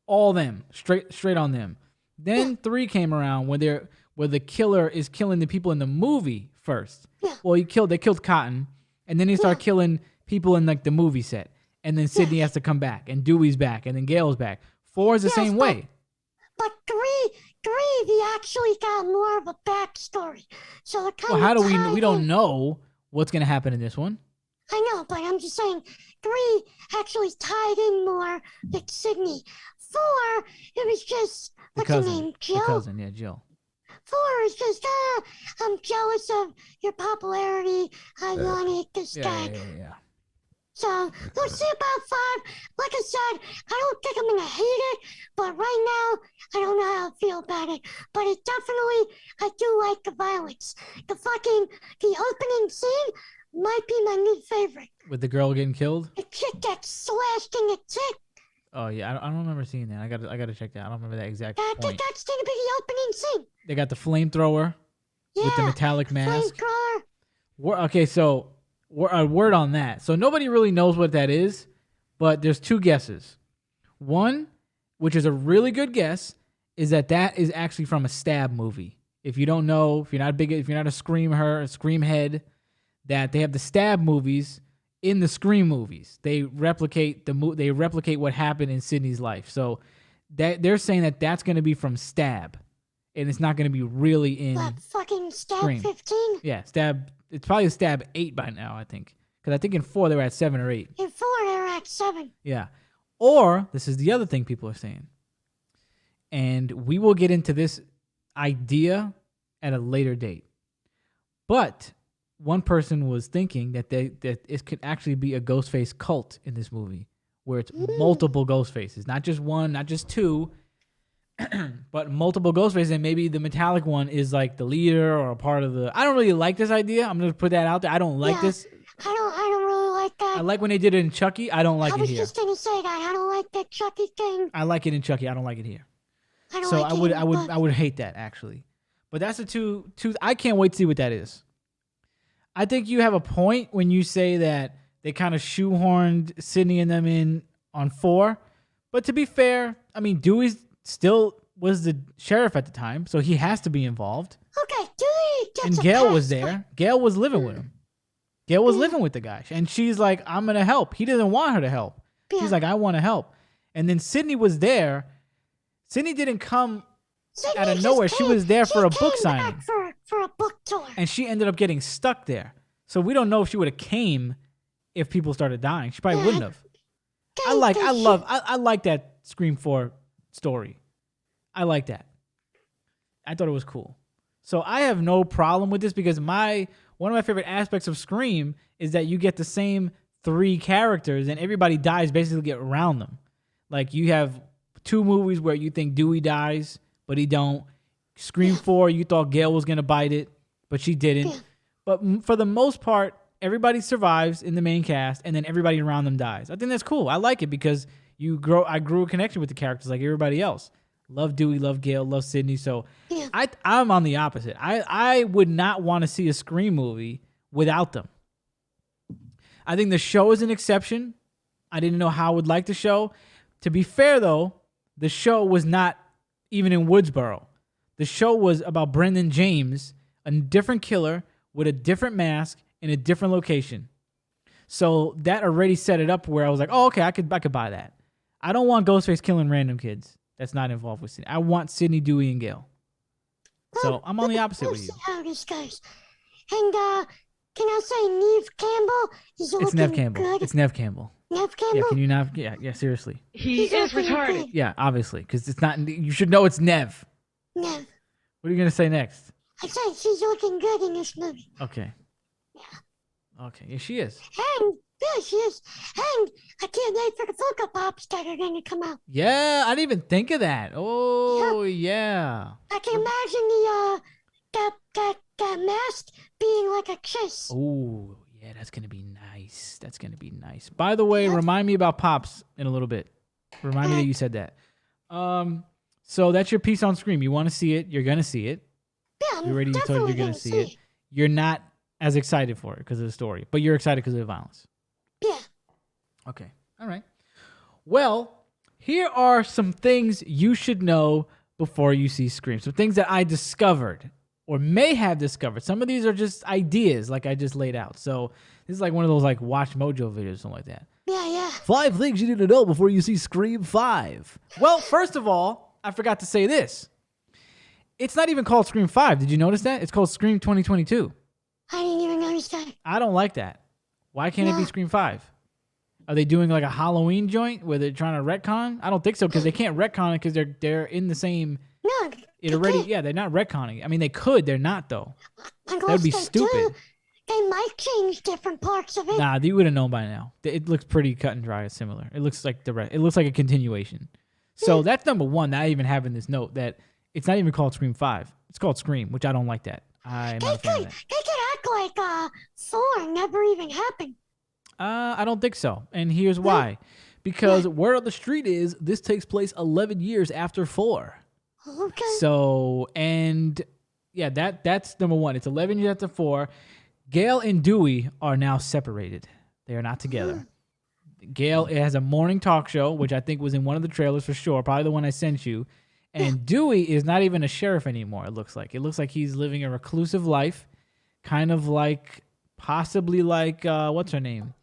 all them straight on them. Then 3 came around where the killer is killing the people in the movie first. Yeah. Well, they killed Cotton, and then he started killing people in like the movie set, and then Sydney has to come back, and Dewey's back, and then Gail's back. 4 is the same way. But 3, they actually got more of a backstory. So it kind Well, of how do we tied don't in. know what's going to happen in this one. I know, but I'm just saying 3 actually tied in more with Sydney. 4, it was just, The what's her cousin. name, The Jill? cousin, yeah, Jill. 4 is just, I'm jealous of your popularity. I want it this guy. Yeah. So we'll see about 5. Like I said, I don't think I'm gonna hate it, but right now I don't know how I feel about it. But it definitely, I do like the violence. The opening scene might be my new favorite. With the girl getting killed? The chick gets slashed in the tit. Oh yeah, I don't remember seeing that. I gotta check that. I don't remember that exact I think point. that's gonna be the opening scene. They got the flamethrower with the metallic mask. Flamethrower. Okay, so a word on that. So nobody really knows what that is, but there's 2 guesses. One, which is a really good guess, is that is actually from a Stab movie. If you don't know, if you're not a Scream head, that they have the Stab movies in the Scream movies. They replicate what happened in Sydney's life. So that they're saying that that's going to be from Stab, and it's not going to be really in That fucking Stab Scream. 15. Yeah, Stab. It's probably Stab 8 by now, I think, because I think in 4 they were at 7 or 8. In 4, they're at 7. Yeah, or this is the other thing people are saying, and we will get into this idea at a later date. But one person was thinking that it could actually be a Ghostface cult in this movie, where it's multiple Ghostfaces, not just one, not just 2, but multiple Ghostfaces, and maybe the metallic one is like the leader or a part of the. I don't really like this idea. I'm gonna put that out there. I don't like this. I don't really like that. I like when they did it in Chucky. I don't like I it was here. just gonna say that. I don't like that Chucky thing. I like it in Chucky. I don't like it here. I don't So like I would hate that actually. But that's the two. I can't wait to see what that is. I think you have a point when you say that they kind of shoehorned Sydney and them in on 4. But to be fair, I mean, Dewey still was the sheriff at the time, so he has to be involved. Okay, Dewey gets And a Gail pass. was there. Gail was living with him. Gail was living with the guy. And she's like, I'm going to help. He doesn't want her to help. Yeah. She's like, I want to help. And then Sydney was there. Sydney didn't come Sydney out of just nowhere. She was there for a book came back signing. for a book tour. And she ended up getting stuck there. So we don't know if she would have came if people started dying. She probably wouldn't have. I like that Scream 4 story. I like that. I thought it was cool. So I have no problem with this because one of my favorite aspects of Scream is that you get the same 3 characters and everybody dies basically get around them. Like you have 2 movies where you think Dewey dies, but he don't. Scream 4, you thought Gail was going to bite it, but she didn't. Yeah. But for the most part, everybody survives in the main cast, and then everybody around them dies. I think that's cool. I like it because I grew a connection with the characters like everybody else. Love Dewey, love Gail, love Sydney. So Yeah. I'm on the opposite. I would not want to see a Scream movie without them. I think the show is an exception. I didn't know how I would like the show. To be fair, though, the show was not even in Woodsboro. The show was about Brendan James, a different killer with a different mask in a different location. So that already set it up where I was like, oh, okay, I could buy that. I don't want Ghostface killing random kids that's not involved with Sydney. I want Sydney, Dewey, and Gail. So I'm on the opposite we'll with you. see how this goes. And can I say Neve Campbell is looking It's Nev Campbell. good? It's Nev Campbell. Neve Campbell? Yeah, can you not? Yeah, seriously. He He's is looking retarded. good. Yeah, obviously, because it's not. You should know it's Nev. Nev. What are you gonna say next? I said she's looking good in this movie. Okay. Yeah. Okay. Yeah, she is. And yeah, she is. And I can't wait for the Funko Pops that are going to come out. Yeah, I didn't even think of that. Oh yeah. I can imagine that mask being like a kiss. Oh yeah, that's gonna be nice. That's gonna be nice. By the way, remind me about Pops in a little bit. Remind me that you said that. So that's your piece on Scream. You want to see it? You're gonna see it. Yeah, I'm You already told definitely you're gonna see it. You're not as excited for it because of the story, but you're excited because of the violence. Yeah. Okay. All right. Well, here are some things you should know before you see Scream. Some things that I discovered or may have discovered. Some of these are just ideas like I just laid out. So this is like one of those like Watch Mojo videos or something like that. Yeah. 5 things you need to know before you see Scream 5. Well, first of all, I forgot to say this. It's not even called Scream 5. Did you notice that? It's called Scream 2022. I didn't even notice that. I don't like that. Why can't it be Scream 5? Are they doing like a Halloween joint where they're trying to retcon? I don't think so, because they can't retcon it because they're in the same. No. They're not retconning it. I mean, they could. They're not though. That would be stupid. They might change different parts of it. Nah, you would have known by now. It looks pretty cut and dry. It's similar. It looks like it looks like a continuation. So that's number one. Not even having this note that it's not even called Scream 5. It's called Scream, which I don't like that. I'm not a fan of that. They could act like 4 never even happened. I don't think so. And here's why. Because word on the street is this takes place 11 years after 4. Okay. So, and yeah, that's number one. It's 11 years after 4. Gail and Dewey are now separated. They are not together. Gail has a morning talk show, which I think was in one of the trailers for sure, probably the one I sent you. And Dewey is not even a sheriff anymore, it looks like. It looks like he's living a reclusive life, kind of like, possibly like, what's her name?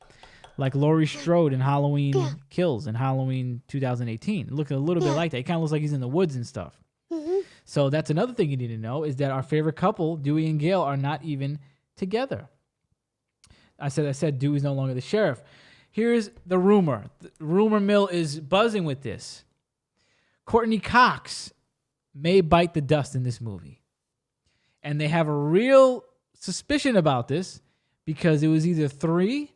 Like Laurie Strode in Halloween Kills in Halloween 2018. Looking a little bit like that. He kind of looks like he's in the woods and stuff. So that's another thing you need to know is that our favorite couple, Dewey and Gail, are not even together. I said Dewey's no longer the sheriff. Here's the rumor. The rumor mill is buzzing with this. Courtney Cox may bite the dust in this movie. And they have a real suspicion about this because it was either 3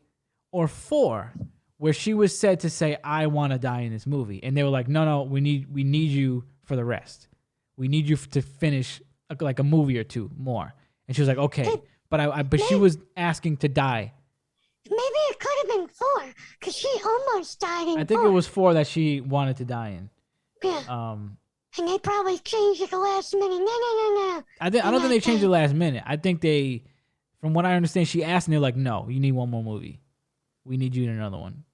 or 4 where she was said to say, I want to die in this movie. And they were like, no, we need you for the rest. We need you to finish like a movie or 2 more. And she was like, okay. But she was asking to die. Maybe it could have been 4 because she almost died in 4. I think it was 4 that she wanted to die in. Yeah. And they probably changed at the last minute. No. I don't think they changed it last minute. I think they, from what I understand, she asked and they're like, no, you need one more movie. We need you in another one.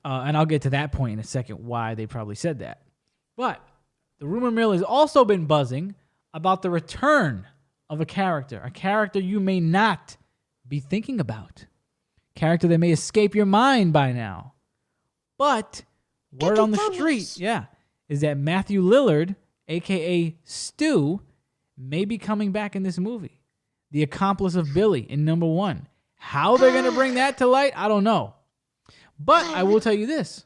And I'll get to that point in a second, why they probably said that. But the rumor mill has also been buzzing about the return of a character you may not be thinking about. Character that may escape your mind by now. But word on the street, is that Matthew Lillard, a.k.a. Stu, may be coming back in this movie. The accomplice of Billy in number 1. How they're going to bring that to light, I don't know. But I will tell you this.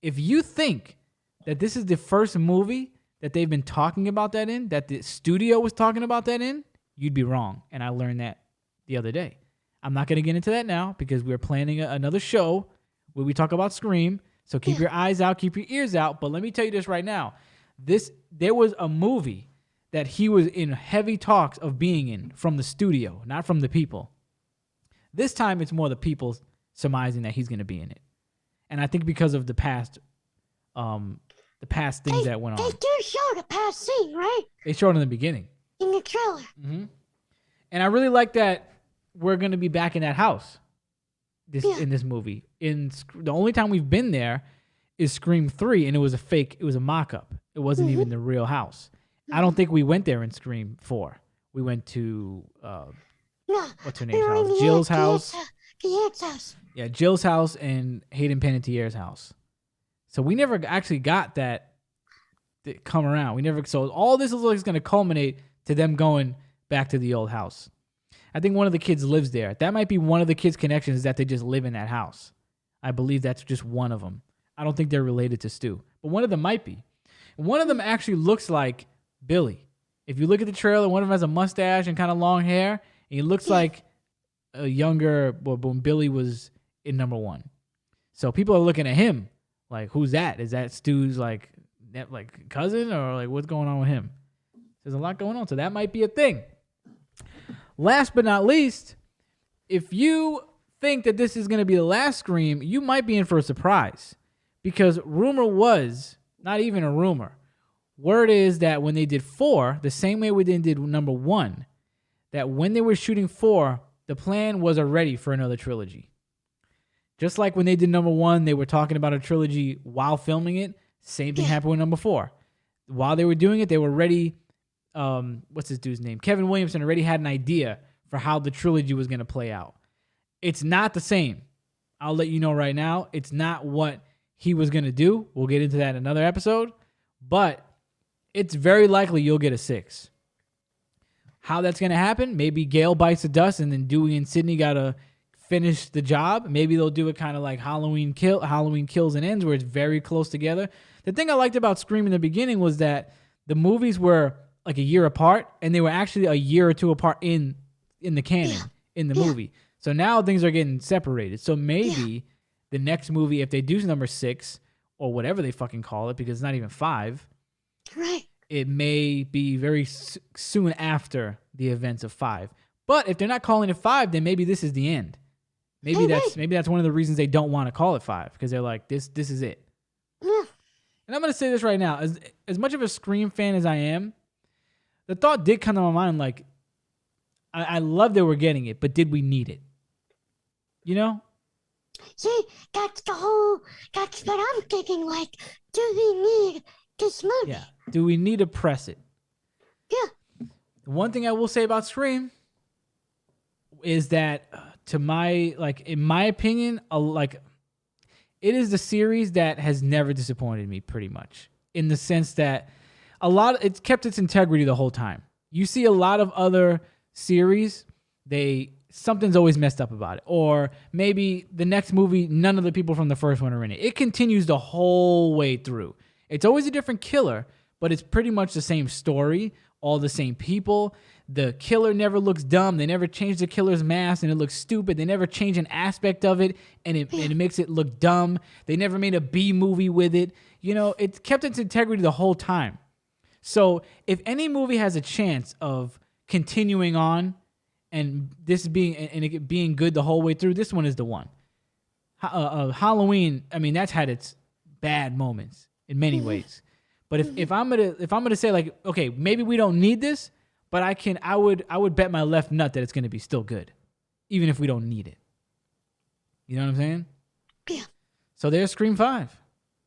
If you think that this is the first movie that they've been talking about that in, that the studio was talking about that in, you'd be wrong. And I learned that the other day. I'm not going to get into that now because we're planning another show where we talk about Scream. So keep your eyes out, keep your ears out. But let me tell you this right now. There was a movie that he was in heavy talks of being in from the studio, not from the people. This time it's more the people surmising that he's going to be in it. And I think because of the past things that went on. They do show the past scene, right? They showed it in the beginning. In the trailer. Mm-hmm. And I really like that we're going to be back in that house in this movie. The only time we've been there is Scream 3, and it was a mock-up. It wasn't even the real house. I don't think we went there in Scream 4. We went to, what's her name's house? Jill's house. The aunt's house. Yeah, Jill's house and Hayden Panettiere's house. So we never actually got that to come around. So all this looks like it's going to culminate to them going back to the old house. I think one of the kids lives there. That might be one of the kids' connections is that they just live in that house. I believe that's just one of them. I don't think they're related to Stu, but one of them might be. One of them actually looks like Billy. If you look at the trailer, one of them has a mustache and kind of long hair, and he looks like a younger, when Billy was in number 1. So people are looking at him like, who's that? Is that Stu's like cousin or like what's going on with him? There's a lot going on, so that might be a thing. Last but not least, if you think that this is going to be the last Scream, you might be in for a surprise. Because rumor was, not even a rumor, word is that when they did 4, the same way we did number 1, that when they were shooting 4, the plan was already for another trilogy. Just like when they did number 1, they were talking about a trilogy while filming it. Same thing happened with number 4. While they were doing it, they were ready. What's this dude's name? Kevin Williamson already had an idea for how the trilogy was going to play out. It's not the same. I'll let you know right now. It's not what he was going to do. We'll get into that in another episode. But it's very likely you'll get a 6. How that's going to happen? Maybe Gail bites the dust and then Dewey and Sydney got to finish the job. Maybe they'll do it kind of like Halloween Kills and Ends, where it's very close together. The thing I liked about Scream in the beginning was that the movies were like a year apart, and they were actually a year or two apart in the canon, in the movie. So now things are getting separated. So maybe the next movie, if they do number 6 or whatever they fucking call it, because it's not even 5, Right. it may be very soon after the events of 5. But if they're not calling it 5, then maybe this is the end. Maybe that's one of the reasons they don't want to call it 5, because they're like, this is it. Yeah. And I'm gonna say this right now, as much of a Scream fan as I am, the thought did come to my mind, like, I love that we're getting it, but did we need it? You know? See, that's what I'm thinking, like, do we need this movie? Yeah. Do we need to press it? Yeah. The one thing I will say about Scream is that, in my opinion, it is the series that has never disappointed me, pretty much, in the sense that it's kept its integrity the whole time. You see a lot of other series, something's always messed up about it, or maybe the next movie, none of the people from the first one are in it. It continues the whole way through. It's always a different killer, but it's pretty much the same story, all the same people. The killer never looks dumb. They never change the killer's mask and it looks stupid. They never change an aspect of it and it makes it look dumb. They never made a B movie with it. You know, it kept its integrity the whole time. So if any movie has a chance of continuing on and it being good the whole way through, this one is the one. Halloween, I mean, that's had its bad moments in many ways. But if I'm gonna say, like, okay, maybe we don't need this, but I would bet my left nut that it's gonna be still good, even if we don't need it. You know what I'm saying? Yeah. So there's Scream 5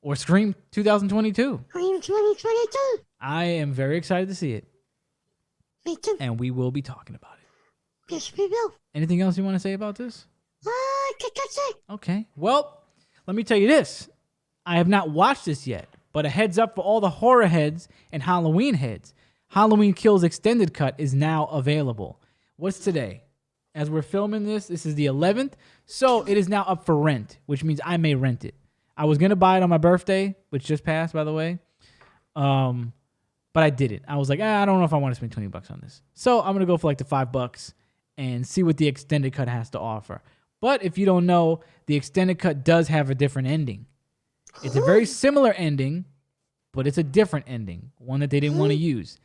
or Scream 2022. Scream 2022. I am very excited to see it, Me too. and we will be talking about it. Yes, we will. Anything else you want to say about this? That's it. Okay. Well, let me tell you this. I have not watched this yet, but a heads up for all the horror heads and Halloween heads. Halloween Kills Extended Cut is now available. What's today? As we're filming this is the 11th, so it is now up for rent, which means I may rent it. I was going to buy it on my birthday, which just passed, by the way, but I didn't. I was like, I don't know if I want to spend $20 on this. So I'm going to go for like the $5 and see what the extended cut has to offer. But if you don't know, the extended cut does have a different ending. It's a very similar ending, but it's a different ending, one that they didn't want to use.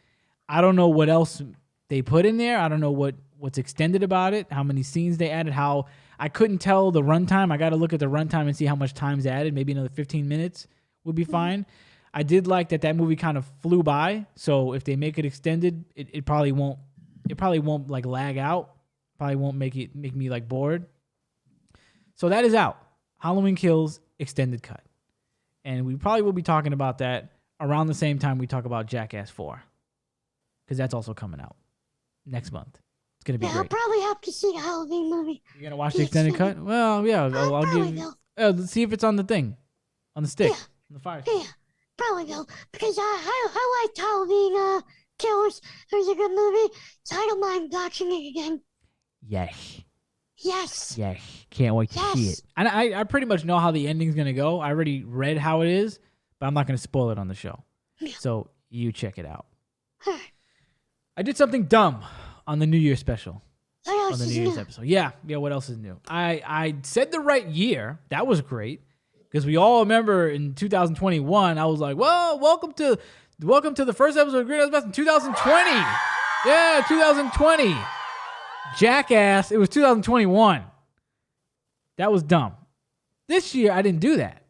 I don't know what else they put in there. I don't know what's extended about it, how many scenes they added, how I couldn't tell the runtime. I got to look at the runtime and see how much time's added. Maybe another 15 minutes would be fine. I did like that movie kind of flew by. So if they make it extended, it probably won't like lag out. Probably won't make me like bored. So that is out. Halloween Kills Extended Cut. And we probably will be talking about that around the same time we talk about Jackass 4. Because that's also coming out next month. It's going to be I'll great. probably have to see the Halloween movie. You're going to watch the extended cut? Well, yeah. I'll probably give. will. Let's see if it's on the thing. On the stick. Yeah. On the fire. Yeah, probably will. Because I liked Halloween Killers. It was a good movie, so I don't mind watching it again. Yes. Yes. Yes. Can't wait to see it. And I pretty much know how the ending's going to go. I already read how it is, but I'm not going to spoil it on the show. Yeah. So you check it out. All right. I did something dumb on the New Year's special. What On else the is New Year's new? episode. Yeah, what else is new? I said the right year. That was great. Because we all remember in 2021, I was like, well, welcome to the first episode of Great House Best in 2020. Yeah, 2020. Jackass. It was 2021. That was dumb. This year, I didn't do that.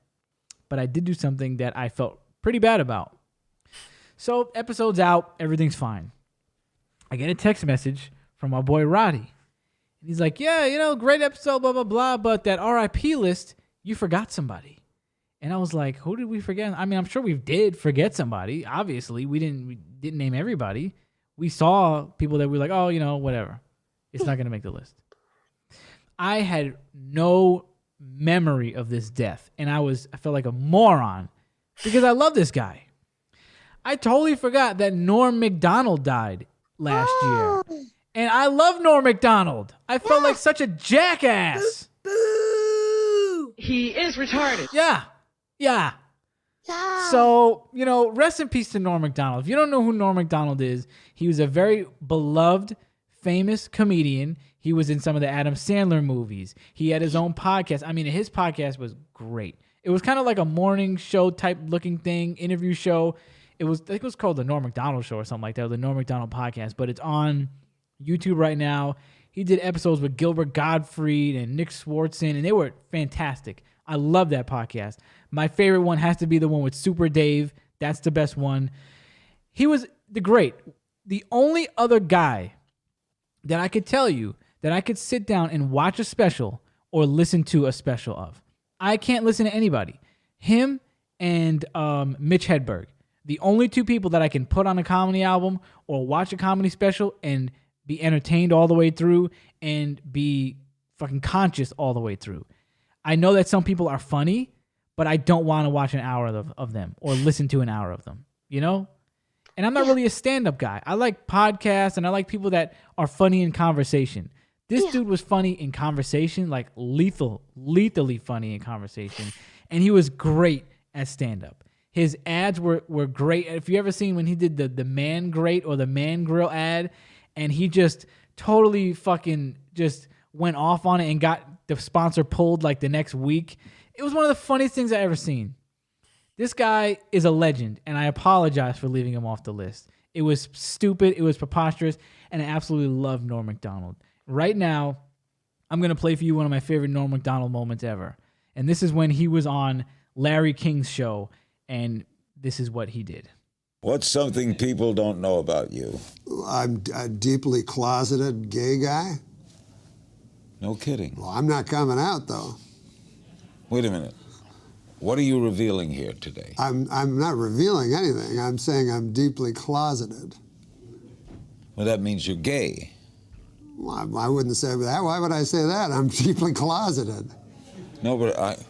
But I did do something that I felt pretty bad about. So, episode's out. Everything's fine. I get a text message from my boy Roddy. And he's like, yeah, great episode, blah, blah, blah. But that RIP list, you forgot somebody. And I was like, who did we forget? I mean, I'm sure we did forget somebody. Obviously, we didn't name everybody. We saw people that we were like, whatever. It's not going to make the list. I had no memory of this death. And I felt like a moron because I love this guy. I totally forgot that Norm MacDonald died last Oh. year. And I love Norm MacDonald. I felt like such a jackass. He is retarded. Yeah. Yeah. So, rest in peace to Norm MacDonald. If you don't know who Norm MacDonald is, he was a very beloved, famous comedian. He was in some of the Adam Sandler movies. He had his own podcast. I mean, his podcast was great. It was kind of like a morning show type looking thing, interview show. I think it was called the Norm MacDonald Show or something like that, or the Norm MacDonald Podcast, but it's on YouTube right now. He did episodes with Gilbert Gottfried and Nick Swartzen, and they were fantastic. I love that podcast. My favorite one has to be the one with Super Dave. That's the best one. He was the only other guy that I could tell you that I could sit down and watch a special or listen to a special of. I can't listen to anybody. Him and Mitch Hedberg. The only two people that I can put on a comedy album or watch a comedy special and be entertained all the way through and be fucking conscious all the way through. I know that some people are funny, but I don't want to watch an hour of them or listen to an hour of them, And I'm not really a stand-up guy. I like podcasts and I like people that are funny in conversation. This dude was funny in conversation, like lethally funny in conversation. And he was great at stand-up. His ads were great. If you ever seen when he did the Man Grate or the Man Grill ad, and he just totally fucking just went off on it and got the sponsor pulled like the next week. It was one of the funniest things I ever seen. This guy is a legend, and I apologize for leaving him off the list. It was stupid, it was preposterous, and I absolutely love Norm MacDonald. Right now, I'm going to play for you one of my favorite Norm MacDonald moments ever. And this is when he was on Larry King's show, and this is what he did. What's something people don't know about you? I'm a deeply closeted gay guy. No kidding. Well, I'm not coming out, though. Wait a minute. What are you revealing here today? I'm not revealing anything. I'm saying I'm deeply closeted. Well, that means you're gay. Well, I wouldn't say that. Why would I say that? I'm deeply closeted. No, but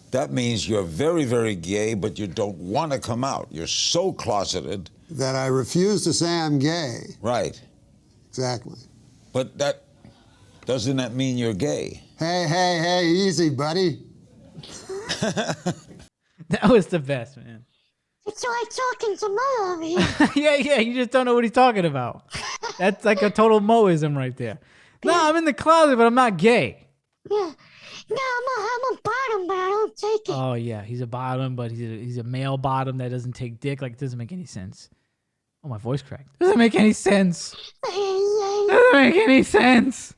that means you're very, very gay, but you don't want to come out. You're so closeted. That I refuse to say I'm gay. Right. Exactly. But doesn't that mean you're gay? Hey, easy, buddy. That was the best, man. It's like talking to Mo over here. Yeah, you just don't know what he's talking about. That's like a total Moism right there. No, I'm in the closet, but I'm not gay. Yeah. No, I'm a bottom, but I don't take it. Oh, yeah, he's a bottom, but he's a male bottom that doesn't take dick. Like, it doesn't make any sense. Oh, my voice cracked. Doesn't make any sense. Doesn't make any sense.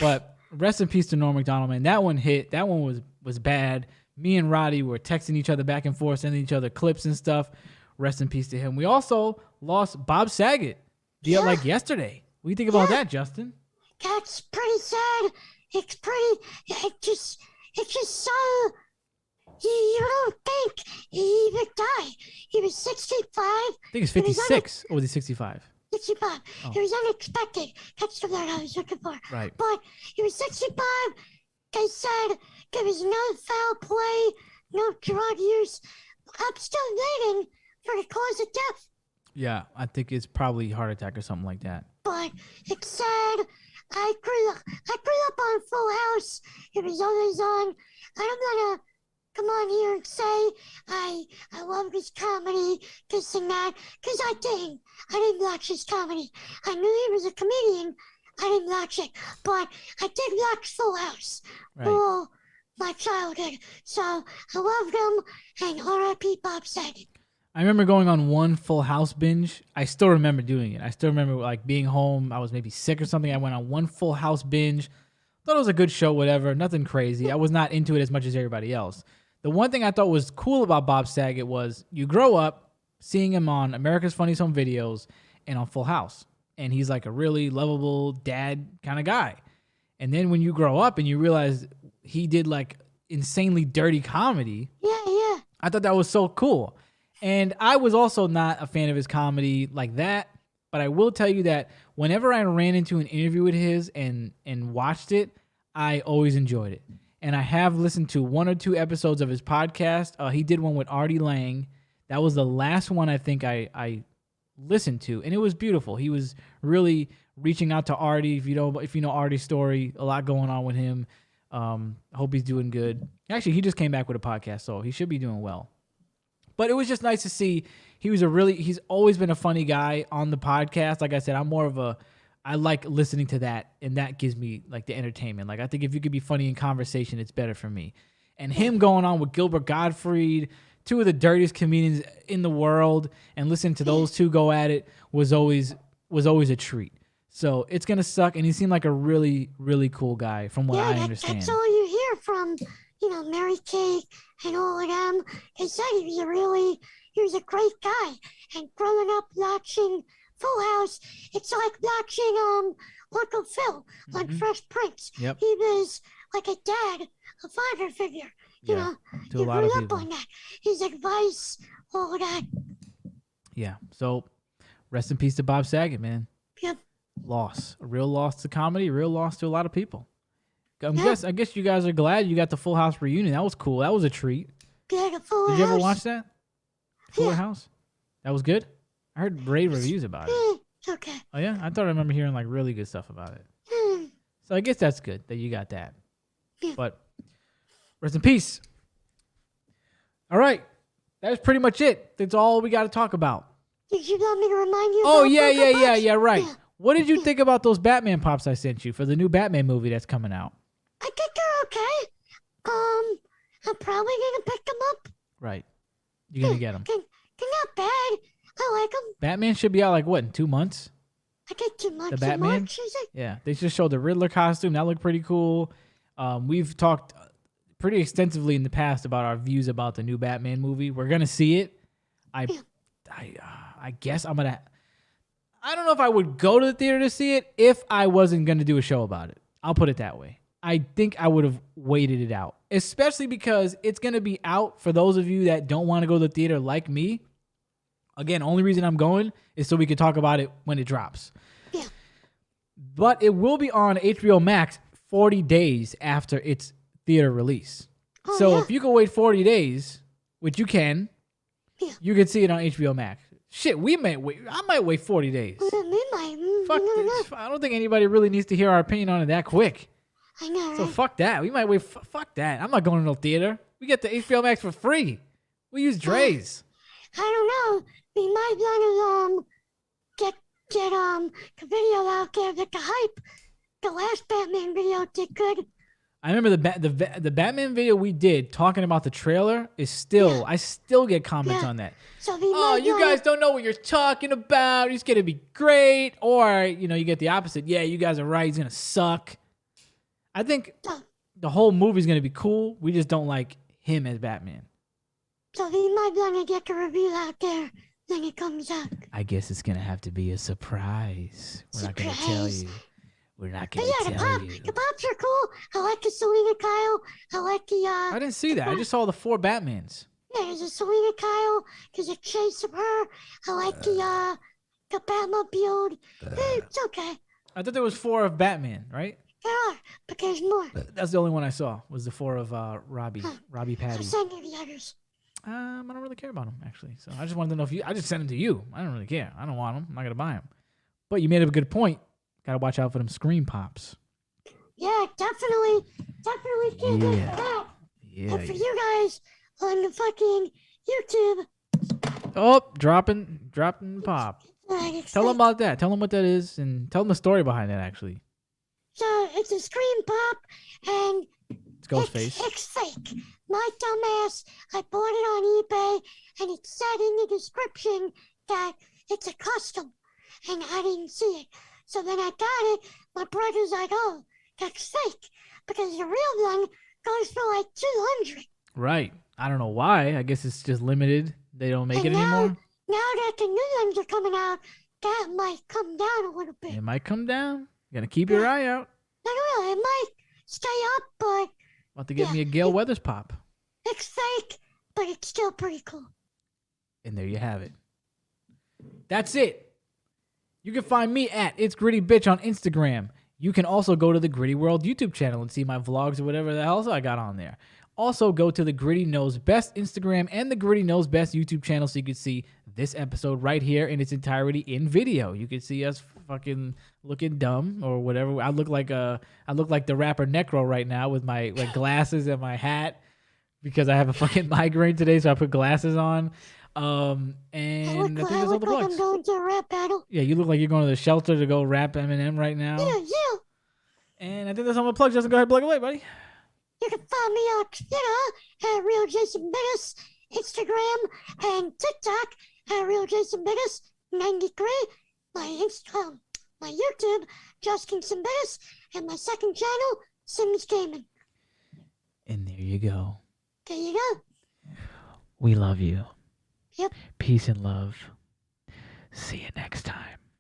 But rest in peace to Norm MacDonald, man. That one hit. That one was bad. Me and Roddy were texting each other back and forth, sending each other clips and stuff. Rest in peace to him. We also lost Bob Saget like yesterday. What do you think about that, Justin? That's pretty sad. It's just so, you don't think he would die. He was 65. I think he's 56, or was he 65? 65. Oh. It was unexpected. That's the word I was looking for. Right. But he was 65. They said there was no foul play, no drug use. I'm still waiting for the cause of death. Yeah, I think it's probably heart attack or something like that. But it's sad. I grew up on Full House. It was always on. I don't want to come on here and say I love his comedy, this and that, because I didn't watch his comedy. I knew he was a comedian. I didn't watch it, but I did watch Full House. Right. Oh, my childhood. So I loved him, and R.I.P. Bob Saget. I remember going on one Full House binge. I still remember doing it. I still remember like being home. I was maybe sick or something. I went on one Full House binge. Thought it was a good show, whatever. Nothing crazy. I was not into it as much as everybody else. The one thing I thought was cool about Bob Saget was you grow up seeing him on America's Funniest Home Videos and on Full House. And he's like a really lovable dad kind of guy. And then when you grow up and you realize he did like insanely dirty comedy. Yeah. I thought that was so cool. And I was also not a fan of his comedy like that. But I will tell you that whenever I ran into an interview with his and watched it, I always enjoyed it. And I have listened to one or two episodes of his podcast. He did one with Artie Lang That was the last one I think I listened to, and it was beautiful. He was really reaching out to Artie. If you know Artie's story, a lot going on with him. I hope he's doing good. Actually, he just came back with a podcast, so he should be doing well. But it was just nice to see. He's always been a funny guy on the podcast. Like I said, I like listening to that, and that gives me like the entertainment. Like I think if you could be funny in conversation, it's better for me. And him going on with Gilbert Gottfried, two of the dirtiest comedians in the world, and listening to those two go at it was always a treat. So it's gonna suck, and he seemed like a really, really cool guy from what I understand. That's all you hear from, Mary Kate and all of them. They said he was a great guy. And growing up watching Full House, it's like watching Uncle Phil on Fresh Prince. Yep. He was like a dad, a father figure. You know, to a you lot grew of up people. on that. His advice, all of that. Yeah. So rest in peace to Bob Saget, man. Yep. A real loss to comedy, a real loss to a lot of people. I guess you guys are glad you got the Full House reunion. That was cool. That was a treat. Yeah, the Full Did you ever House. watch that? Fuller House? That was good? I heard rave reviews about it. Okay. Oh, yeah? I thought I remember hearing like really good stuff about it. So I guess that's good that you got that. But rest in peace. All right. That's pretty much it. That's all we got to talk about. Did you want me to remind you? Oh, about yeah, right. Yeah. What did you think about those Batman pops I sent you for the new Batman movie that's coming out? I think they're okay. I'm probably gonna pick them up. Right. You're going to get them. They're not bad. I like them. Batman should be out like what, in 2 months? I get too much. The Batman? March, is it? Yeah, they just showed the Riddler costume. That looked pretty cool. We've talked pretty extensively in the past about our views about the new Batman movie. We're gonna see it. I guess I'm gonna. I don't know if I would go to the theater to see it if I wasn't gonna do a show about it. I'll put it that way. I think I would have waited it out, especially because it's gonna be out for those of you that don't want to go to the theater like me. Again, only reason I'm going is so we can talk about it when it drops. Yeah. But it will be on HBO Max 40 days after its theater release. Oh, So yeah. if you can wait 40 days, which you can, you can see it on HBO Max. Shit, we might wait. I might wait 40 days. Fuck this. I don't think anybody really needs to hear our opinion on it that quick. I know, So right? fuck that. We might wait. Fuck that. I'm not going to no theater. We get the HBO Max for free. We use Dre's. I don't know. We might want to get the video out there with the hype. The last Batman video did good. I remember the Batman video we did talking about the trailer is still, I still get comments on that. So we Oh, might you wanna- guys don't know what you're talking about. He's going to be great. Or, you get the opposite. Yeah, you guys are right. He's going to suck. I think the whole movie's going to be cool. We just don't like him as Batman. So we might want to get the review out there when it comes out. I guess it's going to have to be a surprise. We're not going to tell Surprise. you. We're not But going yeah, to the tell you. pops are cool. I like the Selena Kyle. I like the I didn't see that. I just saw the 4 Batmans. yeah, there's a Selena Kyle. There's a chase of her. I like the Batmobile. It's okay. I thought there was 4 of Batman, right? There are, but there's more. That's the only one I saw, was the 4 of Robbie I'll Patty. send you the others. I don't really care about them, actually. So I just wanted to know if I just sent them to you. I don't really care. I don't want them. I'm not going to buy them. But you made up a good point. Got to watch out for them screen pops. Yeah, definitely can't get Yeah. that. Yeah. And for you guys on the fucking YouTube, Oh, dropping pop. it's Tell them like- about that. Tell them what that is, and tell them the story behind that, actually. So it's a screen pop, and It's Ghostface. It's fake. My dumbass, I bought it on eBay, and it said in the description that it's a custom, and I didn't see it. So then I got it. My brother's like, "Oh, that's fake," because the real one goes for like 200. Right. I don't know why. I guess it's just limited. They don't make it And now, anymore. now that the new ones are coming out, that might come down a little bit. It might come down. You gotta keep your eye out. I don't know. It might stay up, but About to get Yeah. me a Gail Weathers pop. it's fake. But it's still pretty cool. And there you have it. That's it. You can find me at It's Gritty Bitch on Instagram. You can also go to the Gritty World YouTube channel and see my vlogs or whatever the hell else I got on there. Also, go to the Gritty Knows Best Instagram and the Gritty Knows Best YouTube channel so you can see this episode right here in its entirety in video. You can see us fucking looking dumb or whatever. I look like the rapper Necro right now with my glasses and my hat because I have a fucking migraine today, so I put glasses on. And I think that's all the plugs. I'm going to a rap battle. Yeah, you look like you're going to the shelter to go rap Eminem right now. Yeah. And I think that's all my plugs. Justin, go ahead, plug away, buddy. You can find me on Twitter at Real Jason Biggis, Instagram and TikTok at Real Jason Biggis 93. My YouTube, Justin Biggis, and my second channel, Tsim's Gaming. And there you go. There you go. We love you. Yep. Peace and love. See you next time.